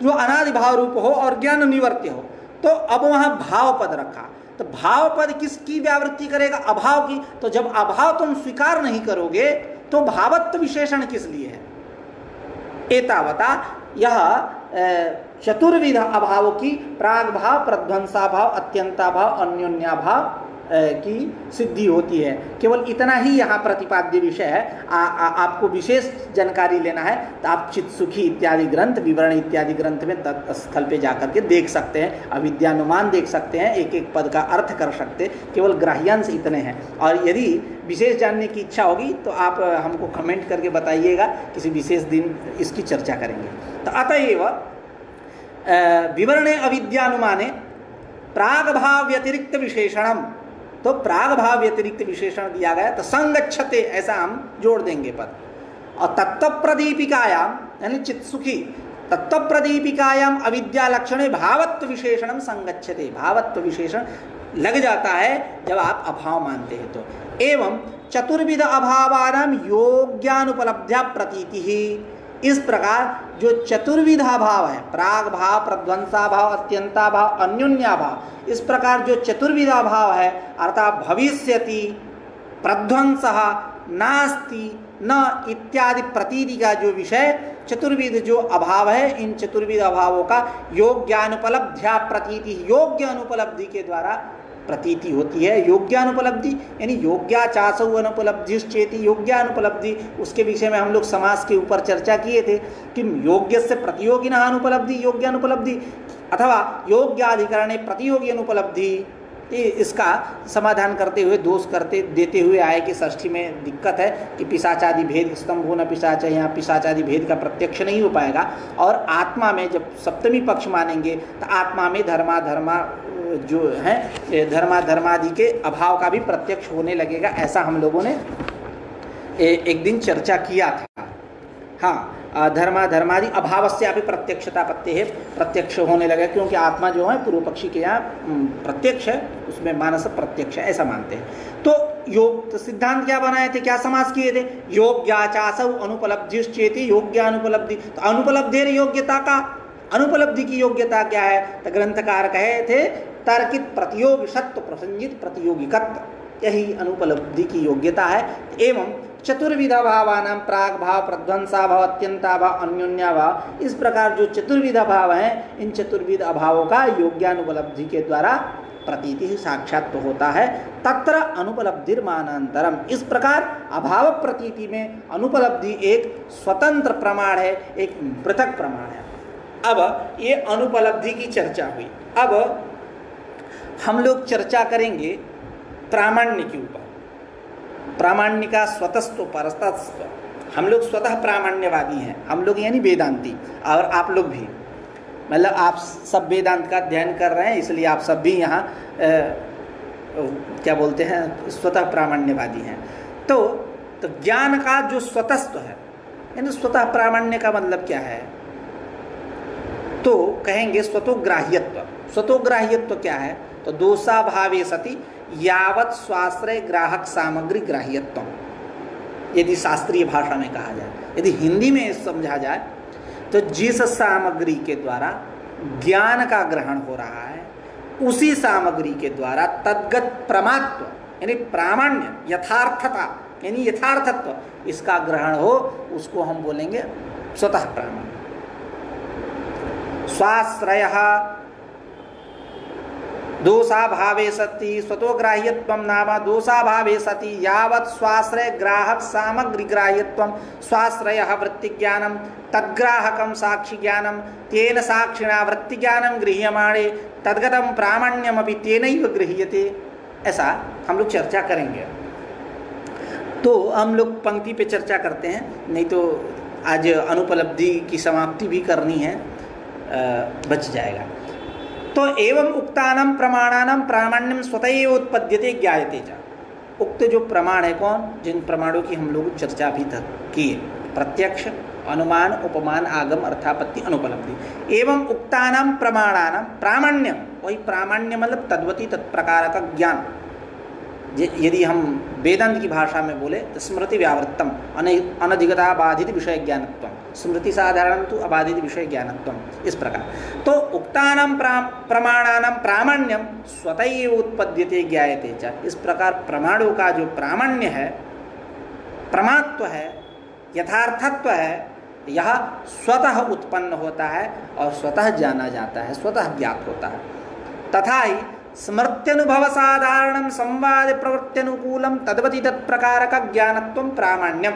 जो अनादि भाव रूप हो और ज्ञान निवर्त्य हो, तो अब वहां भाव पद रखा। तो भाव पद किसकी व्यावृत्ति करेगा, अभाव की। तो जब अभाव तुम स्वीकार नहीं करोगे, तो भावत्व विशेषण किस लिए है। एतावता यह चतुर्विध अभाव की प्राग भाव, प्रध्वंसा भाव, अत्यंता भाव, अन्योन्या भाव की सिद्धि होती है। केवल इतना ही यहाँ प्रतिपाद्य विषय है। आपको विशेष जानकारी लेना है तो आप चित्सुखी इत्यादि ग्रंथ, विवरण इत्यादि ग्रंथ में स्थल पे जाकर के देख सकते हैं, अविद्यानुमान देख सकते हैं, एक एक पद का अर्थ कर सकते हैं। केवल ग्राह्यांश इतने हैं। और यदि विशेष जानने की इच्छा होगी तो आप हमको कमेंट करके बताइएगा, किसी विशेष दिन इसकी चर्चा करेंगे। तो अतएव विवरणे अविद्यानुमाने प्राग भाव व्यतिरिक्त विशेषणम, तो प्राग भाव व्यतिरिक्त विशेषण दिया गया, तो संगच्छते ऐसा हम जोड़ देंगे पद। और तत्व प्रदीपिकायाम यानी चित्सुखी तत्व प्रदीपिकायाम अविद्या लक्षणे भावत्व विशेषणम संगच्छते, भावत्व विशेषण लग जाता है जब आप अभाव मानते हैं तो। एवं चतुर्विध अभावानाम योग्यानुपलब्ध्या प्रतीति ही, इस प्रकार जो चतुर्विधा भाव है, प्राग भाव, प्रध्वंसा भाव, अत्यंता भाव, अन्योन्या भाव, इस प्रकार जो चतुर्विधा भाव है, अर्थात भविष्यति, प्रध्वंसः, नास्ति, न इत्यादि प्रतीति का जो विषय, चतुर्विध जो अभाव है, इन चतुर्विध अभावों का योग्यानुपलब्ध्या प्रतीति, योग्य अनुपलब्धि के द्वारा प्रतीति होती है। योग्यानुपलब्धि यानी योग्याचासौ अनुपलब्धिश्चेति, योग्यानुपलब्धि, उसके विषय में हम लोग समास के ऊपर चर्चा किए थे कि योग्य से प्रतियोगिनः अनुपलब्धि योग्यानुपलब्धि, अथवा योग्याधिकरणे प्रतियोगी अनुपलब्धि। इसका समाधान करते हुए दोष देते हुए आए कि षष्ठी में दिक्कत है कि पिशाचादि भेद, स्तंभो न पिशाच, यहाँ पिशाचादि भेद का प्रत्यक्ष नहीं हो पाएगा। और आत्मा में जब सप्तमी पक्ष मानेंगे तो आत्मा में धर्मा जो है, धर्मादि के अभाव का भी प्रत्यक्ष होने लगेगा। ऐसा हम लोगों ने एक दिन चर्चा किया था। हाँ, धर्मादि अभाव से अभी प्रत्यक्षता पत्ते है, प्रत्यक्ष होने लगे, क्योंकि आत्मा जो है पूर्व पक्षी के यहाँ प्रत्यक्ष है, उसमें मानस प्रत्यक्ष है, ऐसा मानते हैं। तो योग तो सिद्धांत क्या बनाए थे, क्या समास किए थे, योग्याचासौ अनुपलब्धिश्चेति योग्यानुपलब्धि। तो अनुपलब्धेर योग्यता का, अनुपलब्धि की योग्यता क्या है, तो ग्रंथकार कहे थे तर्कित प्रतियोगी सत्व प्रसंजित प्रतियोगिकत्व, यही अनुपलब्धि की योग्यता है। एवं चतुर्विधा भावानां प्राग भाव, प्रध्वंसा भाव, अत्यंता भाव, अन्योन्या भाव, इस प्रकार जो चतुर्विधा भाव हैं, इन चतुर्विध अभावों का योग्यानुपलब्धि के द्वारा प्रतीति साक्षात तो होता है। तत्र अनुपलब्धिर्मानांतरम, इस प्रकार अभाव प्रतीति में अनुपलब्धि एक स्वतंत्र प्रमाण है, एक पृथक प्रमाण है। अब ये अनुपलब्धि की चर्चा हुई। अब हम लोग चर्चा करेंगे प्रामाण्य के ऊपर। प्रामाण्य का स्वतस्व परतस्व, हम लोग स्वतः प्रामाण्यवादी हैं, हम लोग यानी वेदांती, और आप लोग भी, मतलब आप सब वेदांत का अध्ययन कर रहे हैं, इसलिए आप सब भी यहाँ क्या बोलते हैं, स्वतः प्रामाण्यवादी हैं। तो ज्ञान का जो स्वतस्व है, यानी स्वतः प्रामाण्य का मतलब क्या है, तो कहेंगे स्वतोग्राह्यत्व। स्वतोग्राह्यत्व क्या है, तो दोषा भावे सति यावत स्वाश्रय ग्राहक सामग्री ग्राह्यत्व, यदि शास्त्रीय भाषा में कहा जाए, यदि हिंदी में समझा जाए तो जिस सामग्री के द्वारा ज्ञान का ग्रहण हो रहा है, उसी सामग्री के द्वारा तद्गत प्रमात्व यानी प्रामाण्य, यथार्थता यानी यथार्थत्व, इसका ग्रहण हो, उसको हम बोलेंगे स्वतः प्रामाण्य। स्वाश्रयः दोषाभावे सति स्वतोग्राह्यत्वं नाम दोषाभावे सति यावत् स्वाश्रय ग्राहक सामग्री ग्राह्यत्वं स्वाश्रयः वृत्तिज्ञानं तद्ग्राहकं साक्षिज्ञानं तेन साक्षिणा वृत्तिज्ञानं गृह्यमाणे तद्गतं प्रामाण्यमपि तेनैव गृह्यते। ऐसा हम लोग चर्चा करेंगे। तो हम लोग पंक्ति पे चर्चा करते हैं, नहीं तो आज अनुपलब्धि की समाप्ति भी करनी है, बच जाएगा। तो एवं उक्तानां प्रमाणानां प्रामाण्यम स्वतः उत्पद्यते ज्ञायते च। उक्त जो प्रमाण है कौन, जिन प्रमाणों की हम लोग चर्चा अभी तक की, प्रत्यक्ष, अनुमान, उपमान, आगम, अर्थापत्ति, अनुपलब्धि। एवं उक्तानां प्रमाणानां प्रामाण्यम, वही प्रामाण्य मतलब तद्वती तत्प्रकार का ज्ञान। यदि हम वेदांत की भाषा में बोले तो स्मृति व्यावृत्तम अनधिगता बाधित विषय ज्ञानत्वम, स्मृति साधारण तो अबाधित विषय ज्ञानत्वम, इस प्रकार। तो उक्तानां प्रमाणानां प्रामाण्यम स्वतः उत्पद्यते ज्ञायते च, इस प्रकार प्रमाणों का जो प्रामाण्य है, प्रमात्व है, यथार्थत्व है, यह स्वतः उत्पन्न होता है और स्वतः जाना जाता है, स्वतः ज्ञात होता है। तथा ही स्मृत्यनुभव साधारणम संवाद प्रवृत्त्यनुकूलम तद्वति तत्प्रकार का ज्ञानत्वम प्रामाण्यम।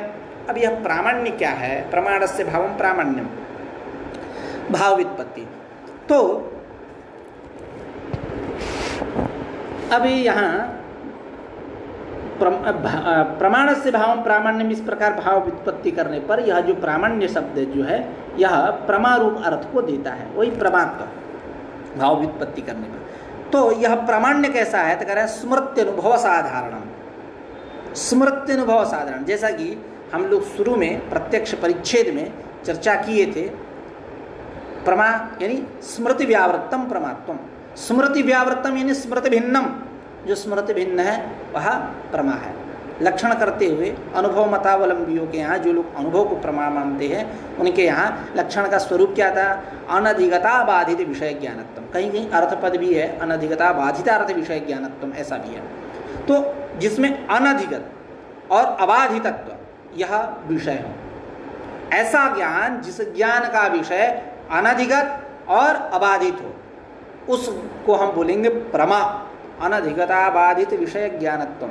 अब यह प्रामाण्य क्या है, प्रमाणस्य भावम प्रामाण्यम, भाव व्युत्पत्ति। तो अभी यहाँ प्रमाणस्य भावम प्रामाण्यम, इस प्रकार भाव व्युत्पत्ति करने पर यह जो प्रामाण्य शब्द जो है, यह प्रमारूप अर्थ को देता है, वही प्रमात्व भाव व्युत्पत्ति करने पर। तो यह प्रामाण्य कैसा है, तो कह रहा है स्मृत्यनुभव साधारणम। स्मृत्यनुभव साधारण, जैसा कि हम लोग शुरू में प्रत्यक्ष परिच्छेद में चर्चा किए थे, प्रमा यानी स्मृति व्यावृत्तम प्रमात्वम। स्मृति व्यावृत्तम यानी स्मृति भिन्नम, जो स्मृति भिन्न है वह प्रमा है। लक्षण करते हुए अनुभव मतावलंबियों के यहाँ, जो लोग अनुभव को प्रमा मानते हैं, उनके यहाँ लक्षण का स्वरूप क्या था, अनधिगता बाधित विषय ज्ञानत्वम। कहीं कहीं अर्थपद भी है, अनधिगता बाधितार्थ विषय ज्ञानत्वम, ऐसा भी है। तो जिसमें अनधिगत और अबाधितत्व यह विषय हो, ऐसा ज्ञान जिस ज्ञान का विषय अनधिगत और अबाधित हो, उसको हम बोलेंगे प्रमा, अनधिगता बाधित विषय ज्ञानत्वम।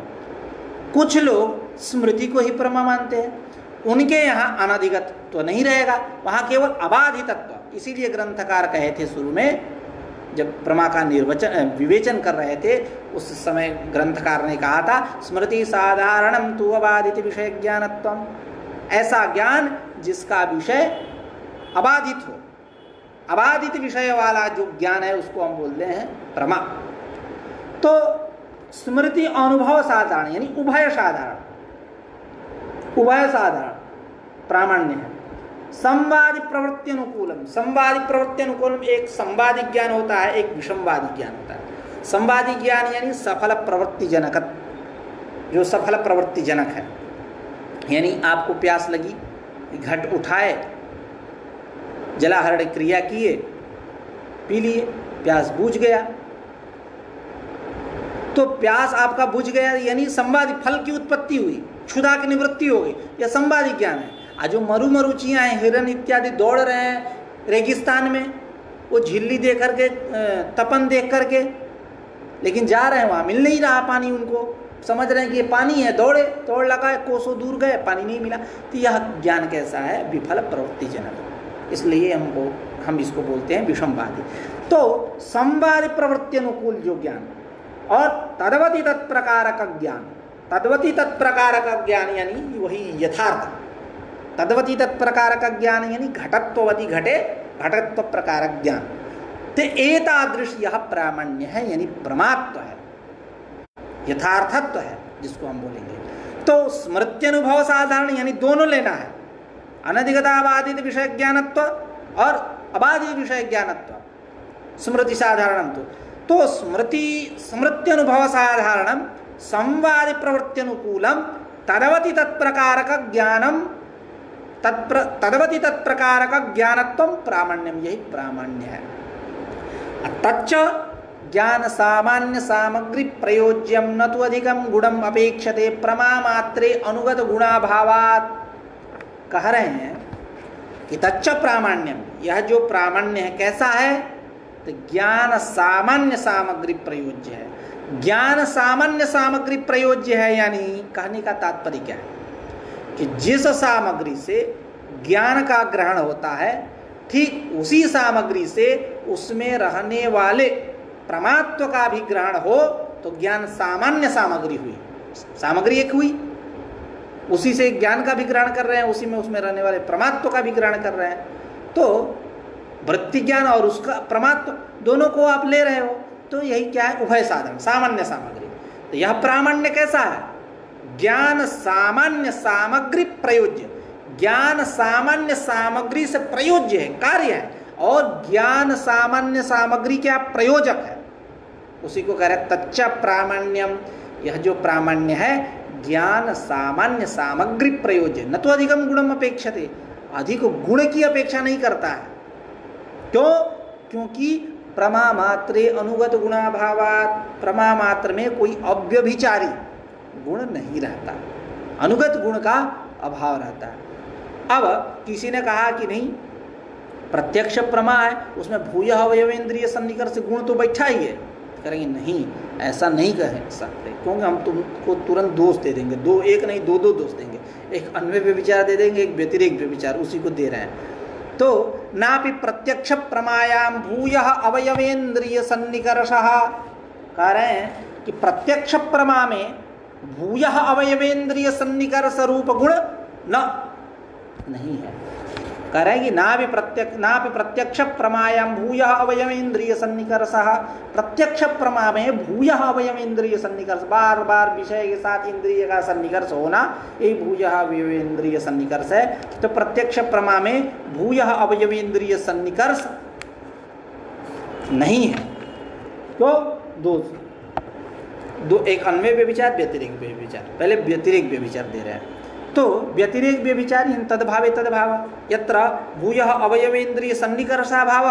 कुछ लोग स्मृति को ही प्रमा मानते हैं, उनके यहाँ अनधिगत तो नहीं रहेगा, वहाँ केवल अबाधितत्व। इसीलिए ग्रंथकार कहे थे शुरू में, जब प्रमा का विवेचन कर रहे थे, उस समय ग्रंथकार ने कहा था स्मृति साधारणम तु अबाधित विषय ज्ञानत्वम। ऐसा ज्ञान जिसका विषय अबाधित हो, अबाधित विषय वाला जो ज्ञान है, उसको हम बोलते हैं प्रमा। तो स्मृति अनुभव साधारण यानी उभय साधारण, उभय साधारण प्रामाण्य है। संवादी प्रवृत्ति अनुकूलम, संवादी प्रवृत्ति अनुकूलम, एक संवादी ज्ञान होता है, एक विषमवादी ज्ञान होता है। संवादी ज्ञान यानी सफल प्रवृत्ति जनक, जो सफल प्रवृत्ति जनक है, यानी आपको प्यास लगी, घट उठाए, जलाहरण क्रिया किए, पी लिए, प्यास बूझ गया, तो प्यास आपका बुझ गया, यानी संवादी फल की उत्पत्ति हुई, क्षुधा की निवृत्ति हो गई, यह संवादी ज्ञान है। आज जो मरुचियाँ हैं, हिरण इत्यादि दौड़ रहे हैं रेगिस्तान में, वो झिल्ली दे करके, तपन देख करके, लेकिन जा रहे हैं वहाँ, मिल नहीं रहा पानी उनको, समझ रहे हैं कि ये पानी है, दौड़ लगाए, कोसों दूर गए, पानी नहीं मिला। तो यह ज्ञान कैसा है? विफल प्रवृत्तिजनक। इसलिए हम इसको बोलते हैं विषमवादी। तो संवादी प्रवृत्ति अनुकूल जो ज्ञान और तद्वती तत्प्रकार का ज्ञान, तद्वती तत्प्रकार का ज्ञान यानी वही यथार्थ, तद्वती तत्प्रकार का ज्ञान यानी घटत्ववती घटे घटत्व प्रकार ज्ञान। तो एतादृश यह प्रामाण्य है, यानी प्रमात्व है, यथार्थत्व है जिसको हम बोलेंगे। तो स्मृत्यनुभव साधारण यानी दोनों लेना है, अनधिगताबाधित विषय ज्ञानत्व और अबाधित विषय ज्ञानत्व, स्मृति साधारणम। तो स्मृत्यनुभव साधारणम संवादि प्रवृत्त्यनुकूलम तदवति तत्प्रकारक ज्ञानम तदवति तत्प्रकारक ज्ञानत्वम प्रामाण्यम, यही प्रामाण्य है। तच्च ज्ञान सामान्य सामग्री प्रयोज्यम न तो अधिकम गुणम अपेक्षते प्रमा मात्रे अनुगत गुणाभावात्। कह रहे हैं कि तच्च प्रामाण्यम, यह जो प्रामाण्य है कैसा है? तो ज्ञान सामान्य सामग्री प्रयोज्य है। ज्ञान सामान्य सामग्री प्रयोज्य है यानी कहने का तात्पर्य क्या है कि जिस सामग्री से ज्ञान का ग्रहण होता है, ठीक उसी सामग्री से उसमें रहने वाले प्रमात्व का भी ग्रहण हो तो ज्ञान सामान्य सामग्री हुई, सामग्री एक हुई, उसी से ज्ञान का भी ग्रहण कर रहे हैं, उसी में उसमें रहने वाले प्रमात्व का भी ग्रहण कर रहे हैं। तो वृत्ति ज्ञान और उसका प्रमात्व दोनों को आप ले रहे हो, तो यही क्या है? उभय साधन, सामान्य सामग्री। तो यह प्रामाण्य कैसा है? ज्ञान सामान्य सामग्री प्रयोज्य, ज्ञान सामान्य सामग्री से प्रयोज्य है, कार्य है, और ज्ञान सामान्य सामग्री क्या? प्रयोजक है। उसी को कह रहे हैं तच्च प्रामाण्यम, यह जो प्रामाण्य है ज्ञान सामान्य सामग्री प्रयोज्य, न तो अधिकम गुणम अपेक्षते, अधिक गुण की अपेक्षा नहीं करता है। क्यों? क्योंकि प्रमा मात्रे अनुगत गुणाभावात्, प्रमा मात्र में कोई अव्यभिचारी गुण नहीं रहता, अनुगत गुण का अभाव रहता है। अब किसी ने कहा कि नहीं प्रत्यक्ष प्रमा है, उसमें भूय अवयवेंद्रिय सन्निकर्ष गुण तो बैठा ही है। करेंगे नहीं, ऐसा नहीं कह सकते, क्योंकि हम तुमको तुरंत दोष दे देंगे, दो एक नहीं दो दोष देंगे, एक अन्वय व्यभिचार दे देंगे, एक व्यतिरेक व्यभिचार, उसी को दे रहे हैं। तो नापि प्रत्यक्ष प्रमायाम भूय अवयवेंद्रिय सन्निकर्षः, कह रहे हैं कि प्रत्यक्ष प्रमा में भूय अवयवेंद्रिय सन्निकर्ष रूप गुण नहीं है। कह रहे हैं कि नापि प्रत्यक्ष प्रमायाम भूय अवयवेंद्रिय सन्निकर्षः, प्रत्यक्ष प्रमा में भूय अवयवेंद्रिय सन्निकर्ष, बार बार विषय के साथ इंद्रिय का सन्निकर्ष होना, यही भूय अवयवेंद्रिय सन्निकर्ष है। तो प्रत्यक्ष प्रमा में भूय अवयवेंद्रिय सन्निकर्ष नहीं है। तो दो एक अन्वय व्यभिचार, व्यतिरेक व्यभिचार। पहले व्यतिरेक व्यभिचार दे रहे हैं। तो व्यतिरेक व्यभिचारी तद्भावे तद्भाव, यत्र भूय अवयवेंद्रिय सन्निकर्षा भाव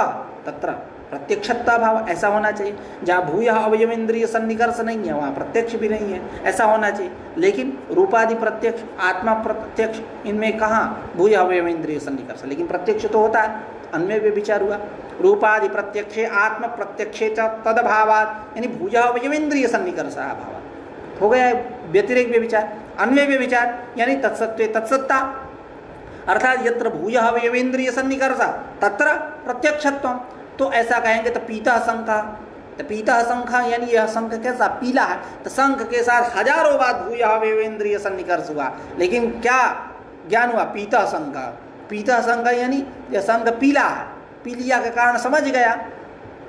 तत्र प्रत्यक्षता भाव, ऐसा होना चाहिए। जहाँ भूय अवयवेंद्रिय सन्निकर्ष नहीं है वहाँ प्रत्यक्ष भी नहीं है, ऐसा होना चाहिए। लेकिन रूपादि प्रत्यक्ष, आत्मा प्रत्यक्ष, इनमें कहाँ भूय अवयवेंद्रिय सन्निकर्ष, लेकिन प्रत्यक्ष तो होता है। अन्वय व्यभिचार हुआ, रूपादि प्रत्यक्षे आत्म प्रत्यक्षे च तद्भावात्, यानी भूय अवयवेंद्रिय सन्निकर्षा भाव हो गया व्यतिरेक व्यभिचार। अन्वय व्यभिचार यानी तत्सत्वे तत्सत्ता, अर्थात यत्र भूय अवयवेंद्रिय सन्निकर्षा तत्र प्रत्यक्षत्व। तो ऐसा कहेंगे तो पीतः शंखः, तो पीतः शंखः यानी यह शंख कैसा? पीला है। तो शंख के साथ हजारों बार भूय अवयवेंद्रिय सन्निकर्ष हुआ, लेकिन क्या ज्ञान हुआ? पीतः शंखः। पीतः शंखः यानी यह शंख पीला है, पीलिया के कारण समझ गया,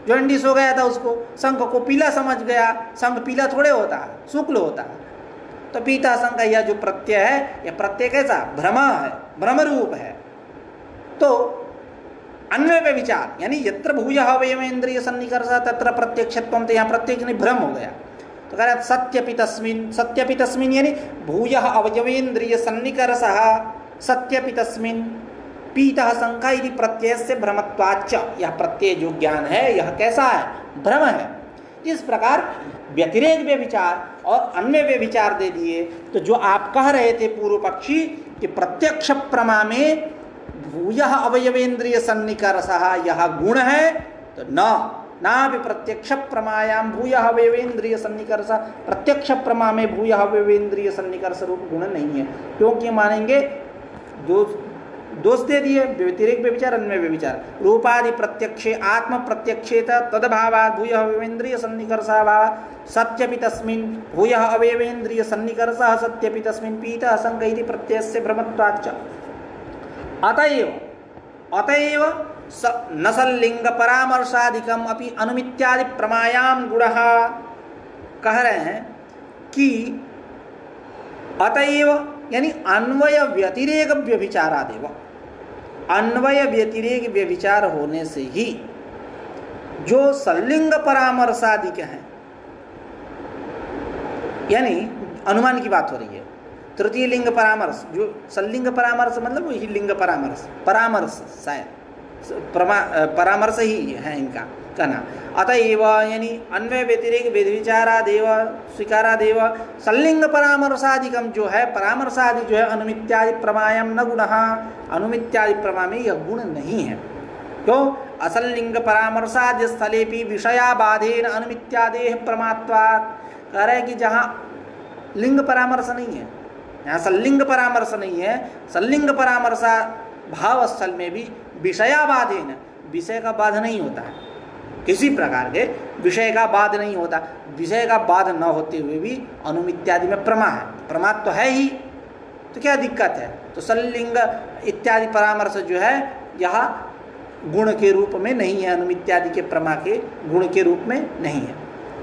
जॉन्डिस हो गया था उसको, शंख को पीला समझ गया। शंख पीला थोड़े होता है, शुक्ल होता है। तो पीता शंख यह जो प्रत्यय है, यह प्रत्यय कैसा? भ्रम है, भ्रम रूप है। तो अन्वय व्यभिचार यानी यत्र भूय अवयवेंद्रिय सन्निकर्ष तत्र प्रत्यक्षत्वम, तो यहाँ प्रत्यक्ष नहीं भ्रम हो गया। तो कह रहा सत्यपि तस्मिन्, सत्यपि तस्मिन् यानी भूय अवयवेंद्रिय सन्निकर्षः सत्यपि तस्मिन् पीतः शंखः इति प्रत्यय से भ्रमत्वाच्च, यह प्रत्यय जो ज्ञान है यह कैसा है? भ्रम है। इस प्रकार व्यतिरेक व्यभिचार और अन्य व्यभिचार दे दिए। तो जो आप कह रहे थे पूर्व पक्षी कि प्रत्यक्ष प्रमा में भूयः अवयवेन्द्रिय सन्निकर्षः यह गुण है, तो ना भी प्रत्यक्ष प्रमायाम भूयः अवयवेन्द्रिय सन्निकर्ष, प्रत्यक्ष प्रमा में भूयः अवयवेन्द्रिय सन्निकर्ष रूप गुण नहीं है, क्योंकि मानेंगे दोष दे दिए, व्यतिरेक व्यभिचार अन्य व्यभिचार। रूपादि प्रत्यक्षे आत्म प्रत्यक्षेत तदभावात् भूयः अवयवेन्द्रिय सन्निकर्षः भावः सत्यपि तस्मिन् भूयः अवयवेन्द्रिय सन्निकर्षः सत्यपि तस्मिन् पीतः संग इति प्रत्ययस्य भ्रमत्वाच्च। अतएव न सल्लिंग परामर्शादिकम अपि अनुमित्यादि प्रमायाम गुणः। कह रहे हैं कि अतएव यानी अन्वय व्यतिरेक व्यभिचारादेव, अन्वय व्यतिरेक व्यभिचार होने से ही जो सल्लिंग परामर्शादिक हैं, यानी अनुमान की बात हो रही है, तृतीय लिंग परामर्श, जो सल्लिंग परामर्श मतलब वही लिंग परामर्श शायद परामर्श ही है इनका कहना। अतएव यानी अन्वय व्यतिरेक व्यभिचारादेव स्वीकारादेव सल्लिंग परामर्शादिकम जो है, परामर्शादि जो है अनुमित्यादि प्रमायम न गुणः, अनुमित्यादि प्रमा में यह गुण नहीं है। क्यों? असल्लिंग परामर्शादि स्थलेपि विषयाबाधेन अनुमित्यादेह प्रमात्वात्। कह रहे हैं कि जहाँ लिंग परामर्श नहीं है, यहाँ सल्लिंग परामर्श नहीं है, सल्लिंग परामर्शा भाव स्थल में भी विषयाबाधेन, विषय का बाध नहीं होता है, किसी प्रकार के विषय का बाध नहीं होता, विषय का बाध न होते हुए भी अनुमित्यादि में प्रमा है, प्रमाद तो है ही, तो क्या दिक्कत है? तो सल्लिंग इत्यादि परामर्श जो है यहाँ गुण के रूप में नहीं है, अनुमित्यादि के प्रमा के गुण के रूप में नहीं है।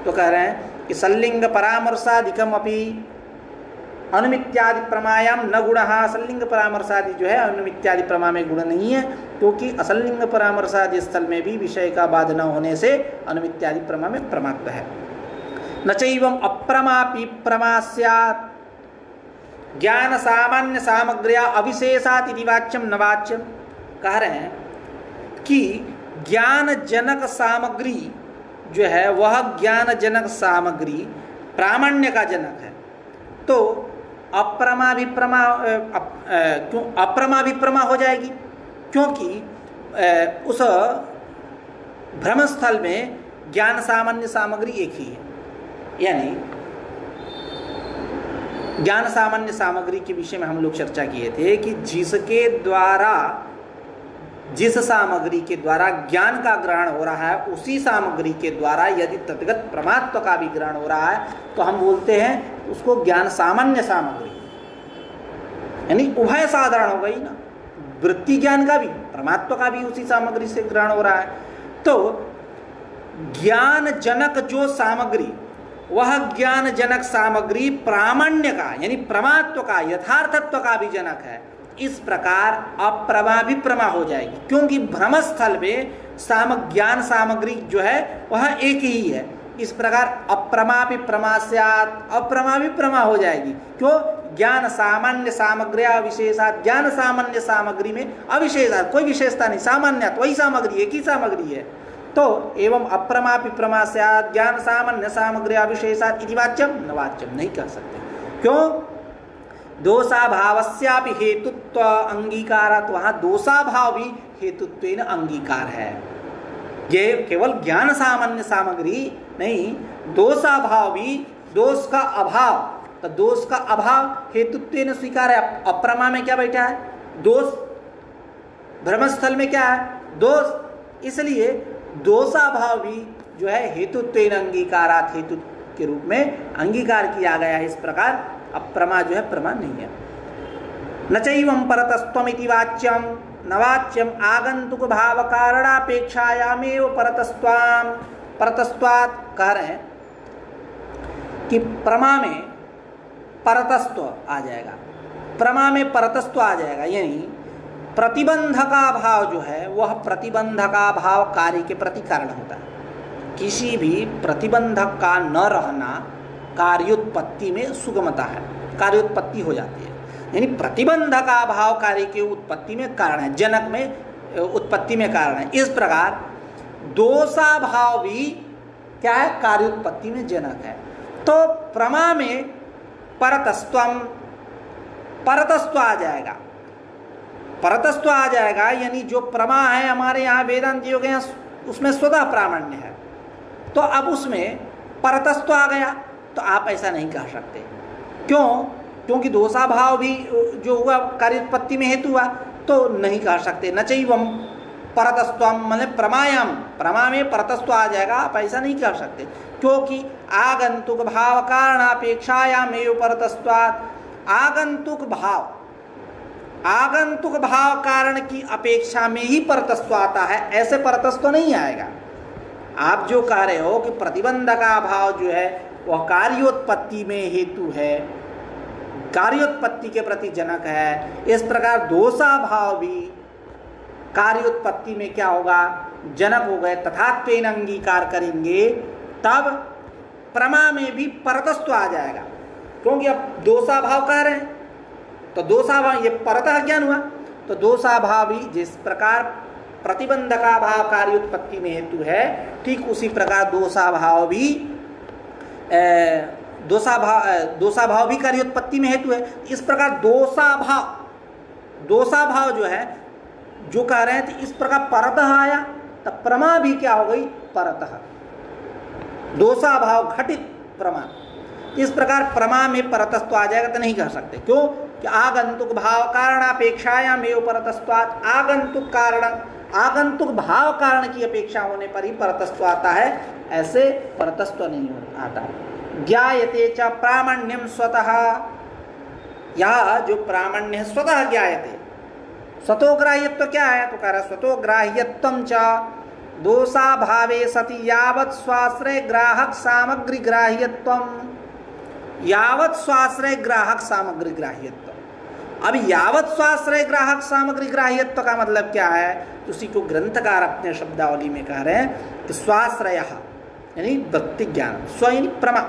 तो कह रहे हैं कि सल्लिंग परामर्शादिकम अपि अनुमित्यादि प्रमायाम न गुणः, असल्लिंग परामर्शादि जो है अनुमित्यादि प्रमा में गुण नहीं है, क्योंकि असल्लिंग परामर्शादि स्थल में भी विषय का बाध न होने से अनुमित्यादि प्रमा में प्रमात्व है। न चैवम अप्रमापि प्रमा स्यात् ज्ञान सामान्य सामग्र्या अविशेषात् इति वाच्यम न वाच्यम। कह रहे हैं कि ज्ञान जनक सामग्री जो है वह ज्ञान जनक सामग्री प्रामाण्य का जनक है, तो अप्रमा भी प्रमा क्यों अप्रमा भी प्रमा हो जाएगी? क्योंकि उस भ्रमस्थल में ज्ञान सामान्य सामग्री एक ही है। यानी ज्ञान सामान्य सामग्री के विषय में हम लोग चर्चा किए थे कि जिसके द्वारा, जिस सामग्री के द्वारा ज्ञान का ग्रहण हो रहा है, उसी सामग्री के द्वारा यदि तद्गत प्रमात्व का भी ग्रहण हो रहा है तो हम बोलते हैं उसको ज्ञान सामान्य सामग्री, यानी उभय साधारण हो गई ना, वृत्ति ज्ञान का भी प्रमात्व का भी उसी सामग्री से ग्रहण हो रहा है। तो ज्ञान जनक जो सामग्री, वह ज्ञान जनक सामग्री प्रामाण्य का यानी प्रमात्व का, यथार्थत्व का भी जनक है। इस प्रकार अप्रमा भी प्रमा हो जाएगी, क्योंकि भ्रमस्थल में ज्ञान सामग्री जो है वह एक ही है। इस प्रकार अप्रमा भी प्रमा स्यात्, अप्रमा भी प्रमा हो जाएगी। क्यों? ज्ञान सामान्य सामग्र्या विशेषात्, ज्ञान सामान्य सामग्री में अविशेषात्, कोई विशेषता नहीं, सामान्यत वही सामग्री, एक ही सामग्री है। तो एवं अप्रमा भी प्रमा स्यात् ज्ञान सामान्य सामग्र्या विशेषात् इति वाच्यम न वाच्यम, नहीं कह सकते। क्यों? दोषाभावस्यापि हेतुत्व अंगीकारात्, वहाँ दोषाभाव भी हेतुत्वेन अंगीकार है। ये केवल ज्ञान सामान्य सामग्री नहीं, दोषाभाव भी, दोष का अभाव, तो दोष का अभाव हेतुत्वेन स्वीकार है। अप्रमा में क्या बैठा है? दोष। भ्रमस्थल में क्या है? दोष। इसलिए दोषाभाव भी जो है हेतुत्वेन अंगीकारात्, हेतु के रूप में अंगीकार किया गया है। इस प्रकार अप्रमा जो है प्रमा नहीं है। न चैवं परतस्त्वमिति वाच्यम न वाच्यम आगंतुक भाव कारणापेक्षायामेव परतस्त्वाम। परतस्त्वात् कह रहे हैं कि प्रमा में परतस्त्व आ जाएगा, प्रमा में परतस्त्व आ जाएगा, यानी प्रतिबंध का भाव जो है वह प्रतिबंध का भाव कार्य के प्रति कारण होता है। किसी भी प्रतिबंधक का न रहना कार्योत्पत्ति में सुगमता है, कार्योत्पत्ति हो जाती है। यानी प्रतिबंध का भाव कार्य के उत्पत्ति में कारण है, जनक में उत्पत्ति में कारण है। इस प्रकार दोषाभाव भी क्या है, कार्योत्पत्ति में जनक है। तो प्रमा में परतस्त्वम, परतस्त्व आ जाएगा, परतस्त्व आ जाएगा, यानी जो प्रमा है हमारे यहाँ वेदांत योग है उसमें स्वतः प्रामाण्य है, तो अब उसमें परतस्त्व आ गया। तो आप ऐसा नहीं कह सकते, क्यों? क्योंकि दोषा भाव भी जो हुआ कार्योत्पत्ति में हेतु हुआ, तो नहीं कह सकते। न चैवम परतस्त्वम, मतलब प्रमायाम, प्रमा में परतस्त्व आ जाएगा, आप ऐसा नहीं कह सकते, क्योंकि आगंतुक भाव कारणापेक्षायाम एव परतस्त्वात्, आगंतुक भाव, आगंतुक भाव कारण की अपेक्षा में ही परतस्त्व आता है, ऐसे परतस्त्व नहीं आएगा। आप जो कह रहे हो कि प्रतिबंध का भाव जो है वह कार्योत्पत्ति में हेतु है, कार्योत्पत्ति के प्रति जनक है, इस प्रकार दोषा भाव भी कार्योत्पत्ति में क्या होगा, जनक हो गए, तथात्वेन अंगीकार करेंगे, तब प्रमा में भी परतस्त्व आ जाएगा। क्योंकि अब दोषा भाव कह रहे हैं, तो दोषा भाव, ये परतः ज्ञान हुआ, तो दोषा भाव भी जिस प्रकार प्रतिबंध का भाव कार्योत्पत्ति में हेतु है, ठीक उसी प्रकार दोषा भाव भी दोषा भाव भी कार्योत्पत्ति में हेतु है। इस प्रकार दोषा भाव जो है, जो कह रहे हैं, तो इस प्रकार परतः आया, तब प्रमा भी क्या हो गई, परतः, दोषा भाव घटित प्रमा। इस प्रकार प्रमा में परतस्त्व आ जाएगा, तो नहीं कह सकते, क्यों कि आगंतुक भाव कारणापेक्षायाम एव परतस्त्वात्, आगंतुक कारण, आगंतुक भाव कारण की अपेक्षा होने पर ही परतस्त्व आता है, ऐसे परतस्त्व नहीं आता। ज्ञायते च प्रामाण्यम स्वतः, यह जो प्रामाण्य है स्वतः ज्ञायते, स्वतोग्राह्यत्व क्या है, तो कह रहा स्वतोग्राह्यत्वं च दोषा भावे सति यावत् स्वाश्रय ग्राहक सामग्री ग्राह्यत्वम, यावत् स्वाश्रय ग्राहक सामग्री ग्राह्यत्व। अब यावत् स्वाश्रय ग्राहक सामग्री ग्राह्यत्व का मतलब क्या है, उसी को ग्रंथकार अपने शब्दावली में कह रहे हैं कि स्वाश्रय यानी वृत्ति ज्ञान, स्व यानी प्रमा,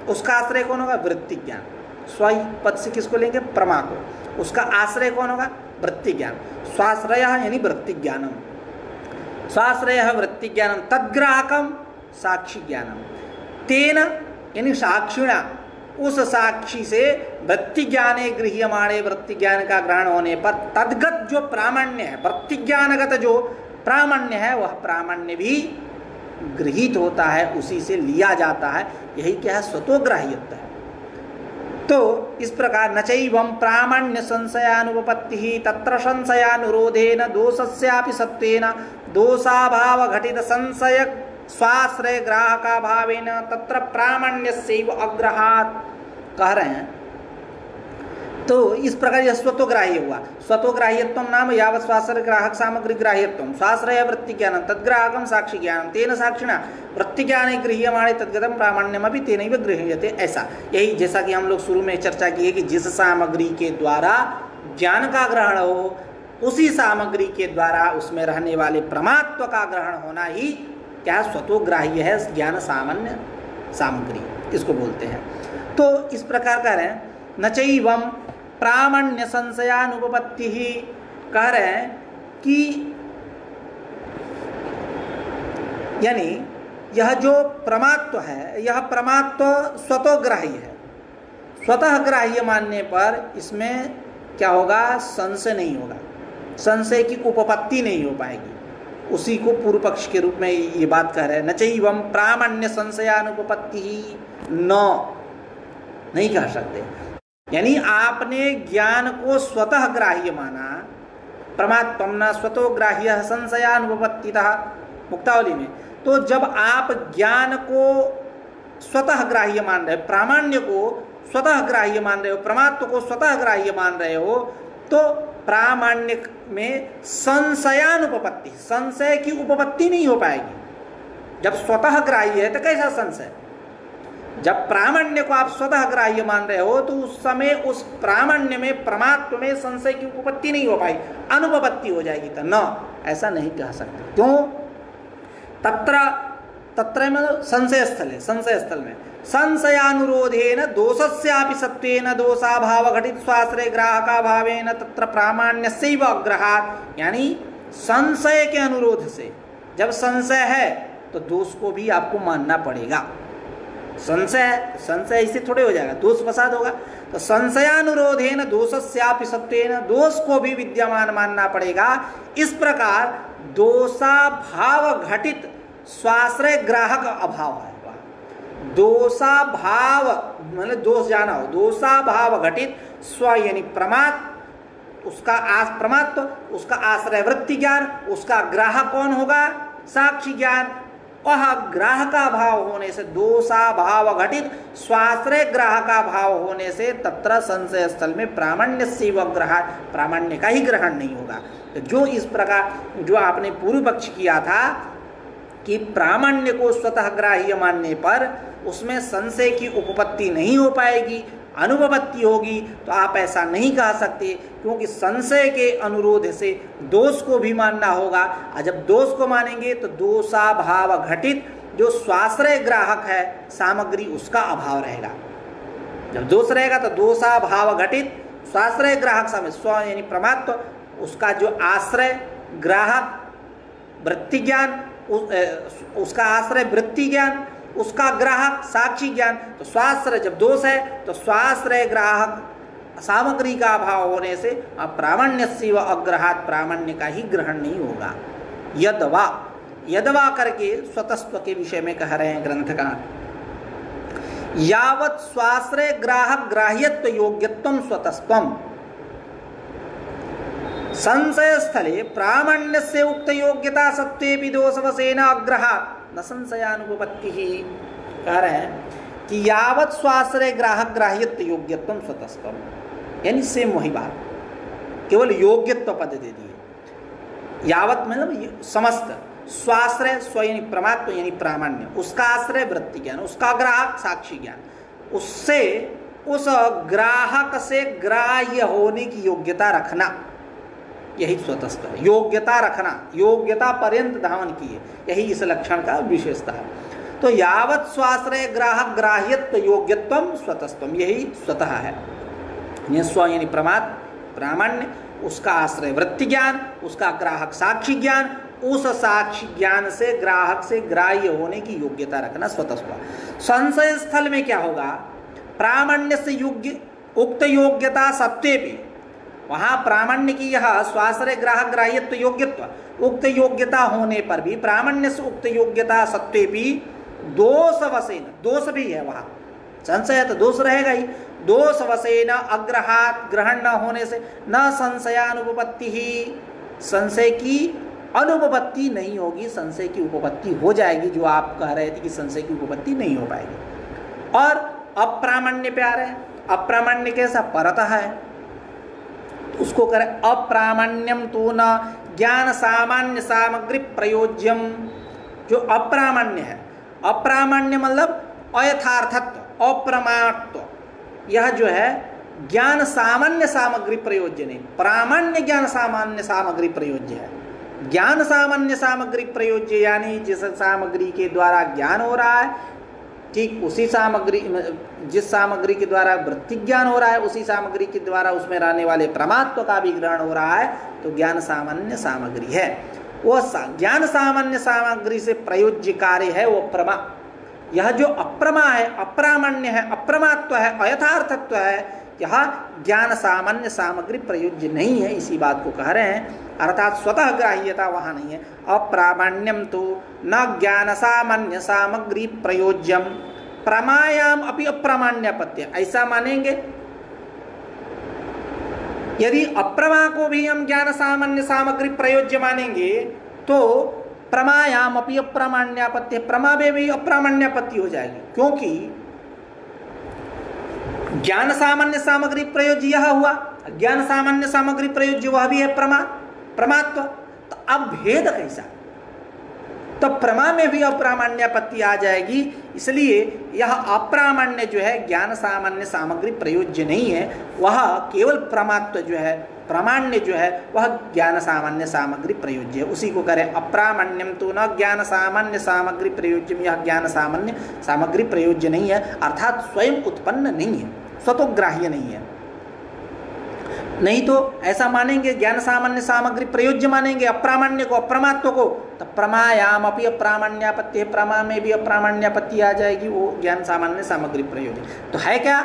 उसका आश्रय कौन होगा, वृत्ति ज्ञान। स्व पद से किसको लेंगे, प्रमा को, उसका आश्रय कौन होगा, वृत्ति ज्ञान। स्वाश्रय यानी वृत्ति ज्ञानम, स्वाश्रय वृत्ति ज्ञानम, तद्ग्राहकम साक्षी ज्ञानम, तेन यानी साक्षिणा, उस साक्षी से वृत्ति ज्ञाने गृह्यमाणे, वृत्ति ज्ञान का ग्रहण होने पर तद्गत जो प्रामाण्य है, वृत्ति ज्ञानगत जो प्रामाण्य है, वह प्रामाण्य भी गृहीत होता है, उसी से लिया जाता है। यही क्या है, स्वतोग्राह्यत्व है। तो इस प्रकार न चैवं प्रामाण्य संशयानुपपत्तिः तत्र संशयानुरोधेन दोषस्यापि सत्वेन दोषाभाव घटित संशय स्वाश्रय ग्राहका भावेन तत्र प्रामाण्यस्यैव अग्रहात्, कह रहे हैं। तो इस प्रकार यह स्वतोग्राह्य हुआ। स्वतोग्राह्यत्वं नाम यावत् स्वाश्रय ग्राहक सामग्री ग्राह्यत्वं, स्वाश्रय वृत्ति ज्ञानं तद्ग्राहकं साक्षी ज्ञानं, तेन साक्षिणा वृत्ति ज्ञाने गृह्यमाणे तद्गतं प्रामाण्यमपि तेनैव गृह्यते। ऐसा, यही जैसा कि हम लोग शुरू में चर्चा की है कि जिस सामग्री के द्वारा ज्ञान का ग्रहण हो, उसी सामग्री के द्वारा उसमें रहने वाले प्रमात्व का ग्रहण होना ही क्या स्वतोग्राह्य है, ज्ञान सामान्य सामग्री इसको बोलते हैं। तो इस प्रकार कह रहे हैं न चैवं प्रामाण्य संशयानुपपत्ति ही, कह रहे हैं कि यानी यह जो प्रमात्व है, यह प्रमात्व स्वतोग्राह्य है। स्वतः ग्राह्य मानने पर इसमें क्या होगा, संशय नहीं होगा, संशय की उपपत्ति नहीं हो पाएगी। उसी को पूर्व पक्ष के रूप में ये बात कह रहे हैं, न चैवं प्रामाण्य संशयानुपपत्ति ही, नहीं कह सकते। यानी आपने ज्ञान को स्वतः ग्राह्य माना, प्रमात्मं न स्वतो ग्राह्य संशयानुपपत्तितः मुक्तावली में। तो जब आप ज्ञान को स्वतः ग्राह्य मान रहे हो, प्रामाण्य को स्वतः ग्राह्य मान रहे हो, प्रमात्म को स्वतः ग्राह्य मान रहे हो, तो प्रामाण्य में संशयानुपपत्ति, संशय की उपपत्ति नहीं हो पाएगी। जब स्वतः ग्राह्य है तो कैसा संशय, जब प्रामाण्य को आप स्वतः ग्राह्य मान रहे हो तो उस समय उस प्रामाण्य में प्रमात्म में संशय की उपपत्ति नहीं हो पाई, अनुपपत्ति हो जाएगी। तो न, ऐसा नहीं कह सकते। क्यों, तत्र मतलब संशय स्थल है, संशय स्थल में संशयानुरोधेन दोषस्यापि सत्वेन दोषाभाव घटित स्वाश्रय ग्राहका भावेन तत्र प्रामाण्यस्यैव अग्रहात्, यानी संशय के अनुरोध से, जब संशय है तो दोष को भी आपको मानना पड़ेगा। संशय इससे थोड़े हो जाएगा, दोष फसाद होगा। तो संशयानुरोधेन दोषस्यापि सत्वेन, दोष को भी विद्यमान मानना पड़ेगा। इस प्रकार दोषाभाव घटित स्वाश्रय ग्राहक अभाव है। दोषाभाव मतलब दोष जाना हो, दोषाभाव घटित स्व यानी प्रमाद, उसका प्रमात्व, उसका आश्रय वृत्ति ज्ञान, उसका ग्राहक कौन होगा? साक्षी ज्ञान। वह ग्राहका भाव होने से, दोषाभाव घटित स्वाश्रय ग्राहका भाव होने से तत्र संशय स्थल में प्रामाण्य से ग्रह, प्रामाण्य का ही ग्रहण नहीं होगा। तो जो इस प्रकार जो आपने पूर्व पक्ष किया था कि प्रामाण्य को स्वतः ग्राह्य मानने पर उसमें संशय की उपपत्ति नहीं हो पाएगी, अनुपपत्ति होगी, तो आप ऐसा नहीं कह सकते, क्योंकि संशय के अनुरोध से दोष को भी मानना होगा। और जब दोष को मानेंगे तो दोषाभाव घटित जो स्वाश्रय ग्राहक है सामग्री, उसका अभाव रहेगा। जब दोष रहेगा तो दोषाभाव घटित स्वाश्रय ग्राहक सामग्री, स्व यानी प्रमात्व, उसका जो आश्रय ग्राहक वृत्ति ज्ञान, उसका आश्रय वृत्ति ज्ञान, उसका ग्राहक साक्षी ज्ञान। तो स्वाश्रय जब दोष है तो स्वाश्रय ग्राहक सामग्री का अभाव होने से प्रामाण्य से व अग्रहात, प्रामाण्य का ही ग्रहण नहीं होगा। यदवा, यदवा करके स्वतस्व के विषय में कह रहे हैं ग्रंथकार। यावत् स्वाश्रय ग्राहक ग्राह्यत्व योग्यत्वं स्वतस्त्वम् संशय स्थले प्रामाण्य से उक्त योग्यता सत्वेपि दोषवशेन अग्रहात् न संशयानुपपत्ति ही। कह रहे हैं कि यावत् स्वाश्रय ग्राहक ग्राह्यत्व योग्यत्वं स्वतस्त्वम्, यानी सेम वही बात, केवल योग्यत्व पद दे दिए। यावत् मतलब समस्त, स्वाश्रय स्व यानी प्रमात्व यानी प्रामाण्य, उसका आश्रय वृत्ति ज्ञान, उसका ग्राहक साक्षी ज्ञान, उससे उस ग्राहक से ग्राह्य होने की योग्यता रखना, यही स्वतस्थ है। योग्यता रखना, योग्यता पर्यंत धावन की है, यही इस लक्षण का विशेषता है। तो यावत् स्वाश्रय ग्राहक ग्राह्यत्व योग्यत्वम स्वतस्त्वम, यही स्वतः है। स्व यानी प्रमाद प्रामाण्य, उसका आश्रय वृत्ति ज्ञान, उसका ग्राहक साक्षी ज्ञान, उस साक्षी ज्ञान से ग्राहक से ग्राह्य होने की योग्यता रखना स्वतस्व। संशय स्थल में क्या होगा? प्रामाण्य से योग्य उक्त योग्यता सत्वेपि, वहाँ प्रामाण्य की यह स्वाश्रय ग्राहक ग्राह्यत्व योग्यत्व उक्त योग्यता होने पर भी, प्रामाण्य से उक्त योग्यता सत्वेपि दोषवशेन, दोष भी है वहाँ, संशय है तो दोष रहेगा ही, दोषवशेन अग्रहात, ग्रहण न होने से न संशयानुपपत्ति ही, संशय की अनुपपत्ति नहीं होगी, संशय की उपपत्ति हो जाएगी। जो आप कह रहे थे कि संशय की उपपत्ति नहीं हो पाएगी। और अप्रामाण्य पे आ रहे हैं, अप्रामाण्य कैसा? परतः है, उसको करें अप्रामाण्यम तो न ज्ञान सामान्य सामग्री प्रयोज्यम। जो अप्रामाण्य है, अप्रामाण्य मतलब अयथार्थत्व, अप्रमाणत्व, यह जो है ज्ञान सामान्य सामग्री प्रयोज्य नहीं, प्रामाण्य ज्ञान सामान्य सामग्री प्रयोज्य है। ज्ञान सामान्य सामग्री प्रयोज्य यानी जिस सामग्री के द्वारा ज्ञान हो रहा है, ठीक उसी सामग्री, जिस सामग्री के द्वारा वृत्ति ज्ञान हो रहा है, उसी सामग्री के द्वारा उसमें रहने वाले प्रमात्व का भी ग्रहण हो रहा है, तो ज्ञान सामान्य सामग्री है। वो ज्ञान सामान्य सामग्री से प्रयोज्य कार्य है वो प्रमा। यह जो अप्रमा है, अप्रामाण्य है, अप्रमात्व है, अयथार्थत्व है, यह ज्ञान सामान्य सामग्री प्रयोज्य नहीं है, इसी बात को कह रहे हैं। अर्थात स्वतः ग्राह्यता वहाँ नहीं है। अप्रामाण्यम तो न ज्ञान सामान्य सामग्री प्रयोज्यम प्रमायाम अपि अप्रामाण्यपत्य, ऐसा मानेंगे। यदि अप्रमा को भी हम ज्ञान सामान्य सामग्री प्रयोज्य मानेंगे तो प्रमायाम अपि अप्रामाण्यापत्य, प्रमा में भी अप्रामाण्यापत्ति हो जाएगी, क्योंकि ज्ञान सामान्य सामग्री प्रयोज्य यह हुआ, ज्ञान सामान्य सामग्री प्रयोज्य वह भी है प्रमात्व। तो अब भेद कैसा? तो प्रमा में भी अप्रामाण्यापत्ति आ जाएगी। इसलिए यह अप्रामाण्य जो है ज्ञान सामान्य सामग्री प्रयोज्य नहीं है, वह केवल प्रमात्व जो है, प्रामाण्य जो है वह ज्ञान सामान्य सामग्री प्रयोज्य है। उसी को करें अप्रामाण्यम तो न ज्ञान सामान्य सामग्री प्रयोज्यम, यह ज्ञान सामान्य सामग्री प्रयोज्य नहीं है, अर्थात स्वयं उत्पन्न नहीं है, स्वतोग्राह्य नहीं है। नहीं तो ऐसा मानेंगे, ज्ञान सामान्य सामग्री प्रयोज्य मानेंगे अप्रामाण्य को, अप्रमात्व को, तो प्रमायाम अपि अप्रामाण्यापत्ति है, प्रमा में भी अप्रामाण्यापत्ति आ जाएगी, वो ज्ञान सामान्य सामग्री प्रयोज्य। तो है क्या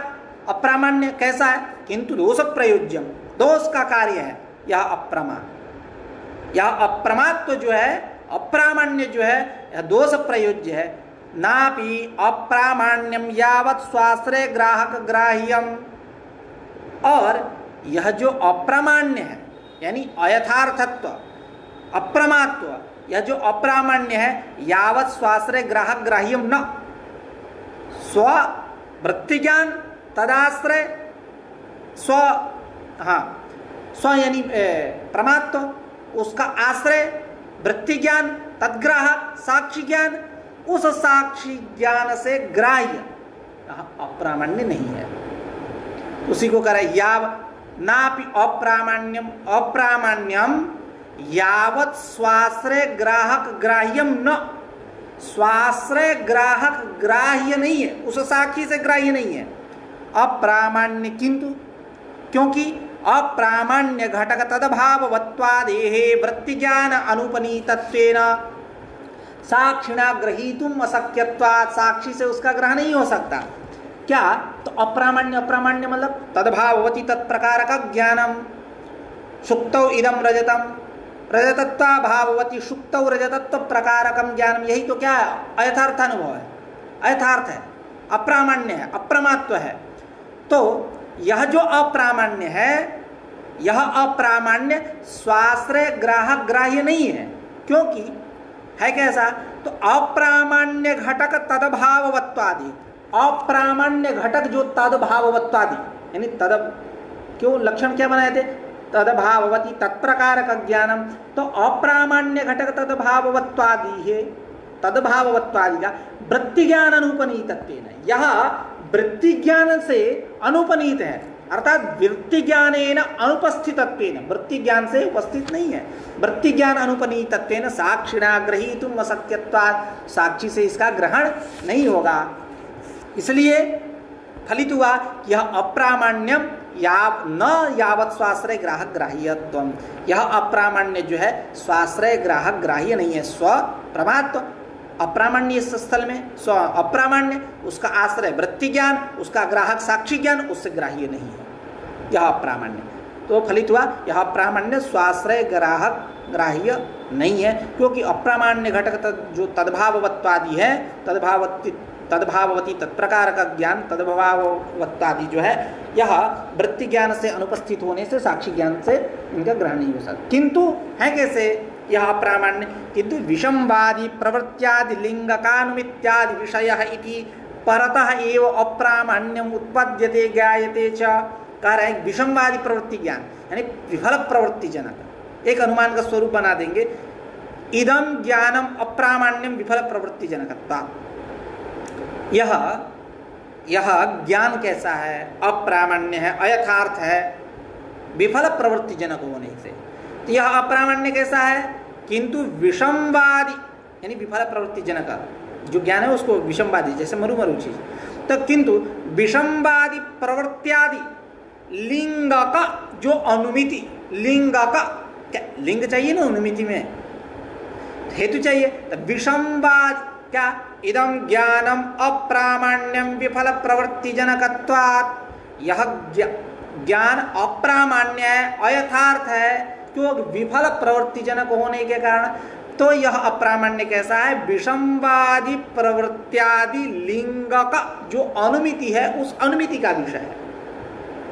अप्रामाण्य, कैसा है? किंतु दोष प्रयोज्यम, दोष का कार्य है यह अप्रमा। यह अप्रमात्व जो है, अप्रामाण्य जो है, यह दोष प्रयोज्य है। नापि अप्रामाण्यम यावत् स्वाश्रय ग्राहक ग्राह्यम, और यह जो अप्रामाण्य है यानी अयथार्थत्व, अप्रमात्व, यह जो अप्रामाण्य है, यावत् स्वाश्रय ग्राहक ग्राह्यम न, स्व वृत्ति ज्ञान तदाश्रय, स्व, हाँ, स्व यानी प्रमात्व, उसका आश्रय वृत्ति ज्ञान, तद्ग्राहक साक्षी ज्ञान, उस साक्षी ज्ञान से ग्राह्य अप्रामाण्य नहीं है। उसी को कह रहा है याव नापि अप्रामाण्यम, अप्रामाण्यम यावत् स्वाश्रय ग्राहक ग्राह्यम न, स्वाश्रय ग्राहक ग्राह्य नहीं है, उस साक्षी से ग्राह्य नहीं है अप्रामाण्य। किंतु क्योंकि अप्रामाण्य घटक तदभाववत्वादेहे वृत्ति ज्ञान अनुपनीतत्वेन साक्षिणा ग्रहीतुम अशक्यत्वात्, साक्षी से उसका ग्रहण नहीं हो सकता। क्या? तो अप्रामाण्य, अप्रामाण्य मतलब तद्भाववती तत्प्रकारक ज्ञानम, सुक्तौ इदम रजतम, रजतत्वा भाववती सुक्तौ रजतत्व प्रकारकम ज्ञानम, यही तो क्या है? अयथार्थ अनुभव है, अयथार्थ है, अप्रामाण्य है, अप्रमात्व है। तो यह जो अप्रामाण्य है, यह अप्रामाण्य स्वाश्रय ग्राहक ग्राह्य नहीं है। क्योंकि है कैसा? तो अप्रामाण्य घटक तदभाववत्वादि, अप्रामाण्य घटक जो तदभाववत्वादि यानी तद, क्यों लक्षण क्या बनाए थे? तदभाववती तत्प्रकारक ज्ञानम, तो अप्रामाण्य घटक तदभाववत्वादि है, तदभाववत्वादि का वृत्ति ज्ञान अनुपनीतत्वेन, यह वृत्ति ज्ञान से अनुपनीत है, अर्थात वृत्ति ज्ञानेन अनुपस्थितत्वेन, वृत्ति ज्ञान से उपस्थित नहीं है, वृत्ति ज्ञान अनुपनीतत्वेन साक्षिणा ग्रहीतुम अशक्यत्वात्, साक्षी से इसका ग्रहण नहीं होगा। इसलिए फलित हुआ कि यह अप्रामाण्यम यावत् स्वाश्रय ग्राहक ग्राह्यत्वम, यह अप्रामाण्य जो है स्वाश्रय ग्राहक ग्राह्य नहीं है, स्व प्रमात्व अप्रामाण्य इस स्थल में, स्व अप्रामाण्य, उसका आश्रय वृत्ति ज्ञान, उसका ग्राहक साक्षी ज्ञान उससे ग्राह्य नहीं है, यह अप्रामाण्य। तो फलित हुआ यह अप्रामाण्य स्वाश्रय ग्राहक ग्राह्य नहीं है, क्योंकि अप्रामाण्य घटक जो तद्भाववत्वादि है, तद्भाववती तत्प्रकार का ज्ञान, तद्भाववत्वादि जो है, यह वृत्ति ज्ञान से अनुपस्थित होने से साक्षी ज्ञान से इनका ग्रहण नहीं हो सकता। किंतु है कैसे यह अप्रामाण्य? किंतु विषमवादी प्रवृत्त्यादि लिंगकानुमित्यादि विषयः इति परतः एव अप्रामाण्यम उत्पद्यते ज्ञायते च। कह रहे हैं विषमवादी प्रवृत्ति ज्ञान यानी विफल प्रवृत्ति जनक, एक अनुमान का स्वरूप बना देंगे, इदम ज्ञानम अप्रामाण्यम विफल प्रवृत्ति जनकत्वात्। यह ज्ञान कैसा है? अप्रामाण्य है, अयथार्थ है, विफल प्रवृत्ति जनक होने से। तो यह अप्रामाण्य कैसा है? किंतु विषमवादी यानी विफल प्रवृत्ति जनक जो ज्ञान है उसको विषमवादी, जैसे मरु चीज। तो किंतु विषमवादी प्रवृत्त्यादि लिंग का जो अनुमिति, लिंग का क्या लिंग चाहिए ना, अनुमिति में हेतु चाहिए। तो विषमवाद क्या? इदम ज्ञानम अप्रामाण्यम विफल प्रवृत्ति जनकत्वात्, यह ज्ञान अप्रामाण्य है, अयथार्थ है, क्यों? विफल प्रवृत्ति जनक होने के कारण। तो यह अप्रामाण्य कैसा है? विषमवादी प्रवृत्त्यादि लिंग का जो अनुमिति है उस अनुमिति का विषय है,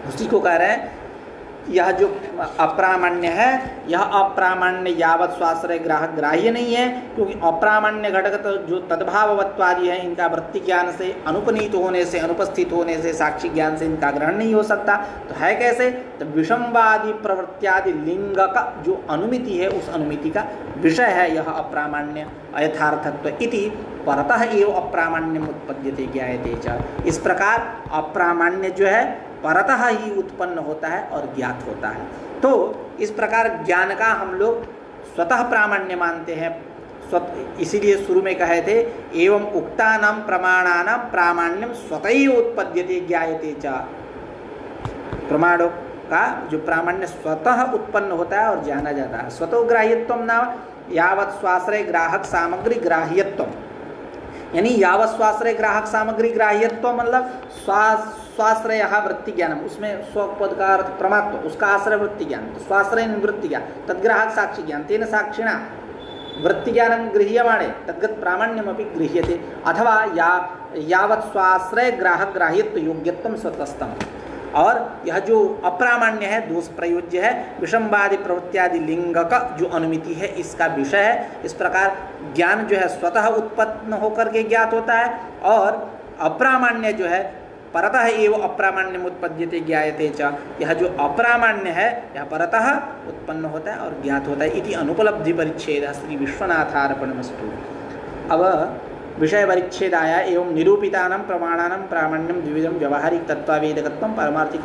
उसी को कह रहे हैं। यह जो अप्रामाण्य है, यह अप्रामाण्य यावत् स्वाश्रय ग्राहक ग्राह्य नहीं है, क्योंकि अप्रामाण्य घटक जो तद्भाववत्वादि है, इनका वृत्ति ज्ञान से अनुपनीत होने से, अनुपस्थित होने से साक्षी ज्ञान से इनका ग्रहण नहीं हो सकता। तो है कैसे? तो विषमवादी प्रवृत्त्यादि लिंग का जो अनुमिति है उस अनुमिति का विषय है यह अप्रामाण्य अयथार्थत्व इति परतः एव अप्रामाण्यम उत्पद्यते ज्ञायते च। इस प्रकार अप्रामाण्य जो है परतः ही उत्पन्न होता है और ज्ञात होता है। तो इस प्रकार ज्ञान का हम लोग स्वतः प्रामाण्य मानते हैं, इसीलिए शुरू में कहे थे एवं उक्तानां प्रमाणानां प्रामाण्यम स्वतः उत्पद्यते ज्ञायते च। प्रमाणों का जो प्रामाण्य स्वतः उत्पन्न होता है और जाना जाता है। स्वतो ग्राह्यत्व नाम यावत् स्वाश्रय ग्राहक सामग्री ग्राह्यत्व, यानी यावत् स्वाश्रय ग्राहक सामग्री ग्राह्यत्व मतलब स्वाश्रय वृत्ति ज्ञानम, उसमें स्वपद का अर्थ प्रमात्व, उसका आश्रय वृत्ति ज्ञान, तो स्वाश्रय वृत्ति ज्ञान तद्ग्राहक साक्षी ज्ञान तेन साक्षिणा वृत्ति ज्ञानम गृह्यमाणे तद्गत प्रामाण्यमपि गृह्यते, अथवा यावत् स्वाश्रय ग्राहक ग्राह्यत्व योग्यत्वम स्वतस्तम। और यह जो अप्रामाण्य है, दोष प्रयोज्य है, विषमवादी प्रवृत्त्यादि लिंग का जो अनुमिति है इसका विषय है। इस प्रकार ज्ञान जो है स्वतः उत्पन्न होकर के ज्ञात होता है, और अप्रामाण्य जो है परतः एवं अप्रामाण्यम उत्पद्यते ज्ञायते च, यह जो अप्रामाण्य है यह परतः उत्पन्न होता है और ज्ञात होता है। इति अनुपलब्धि परिच्छेद श्री विश्वनाथार्पणमस्तु। अब विषय परिच्छेदाय एवं निरूपितानां प्रमाणानां प्रामाण्यम द्विविधम व्यवहारिक तत्त्वावेदकत्वं पारमार्थिक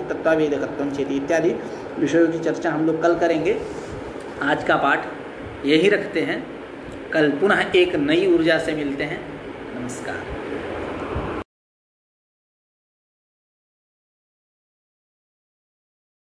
तत्त्वावेदकत्वं चेति इत्यादि विषयों की चर्चा हम लोग कल करेंगे। आज का पाठ यही रखते हैं, कल पुनः एक नई ऊर्जा से मिलते हैं। नमस्कार।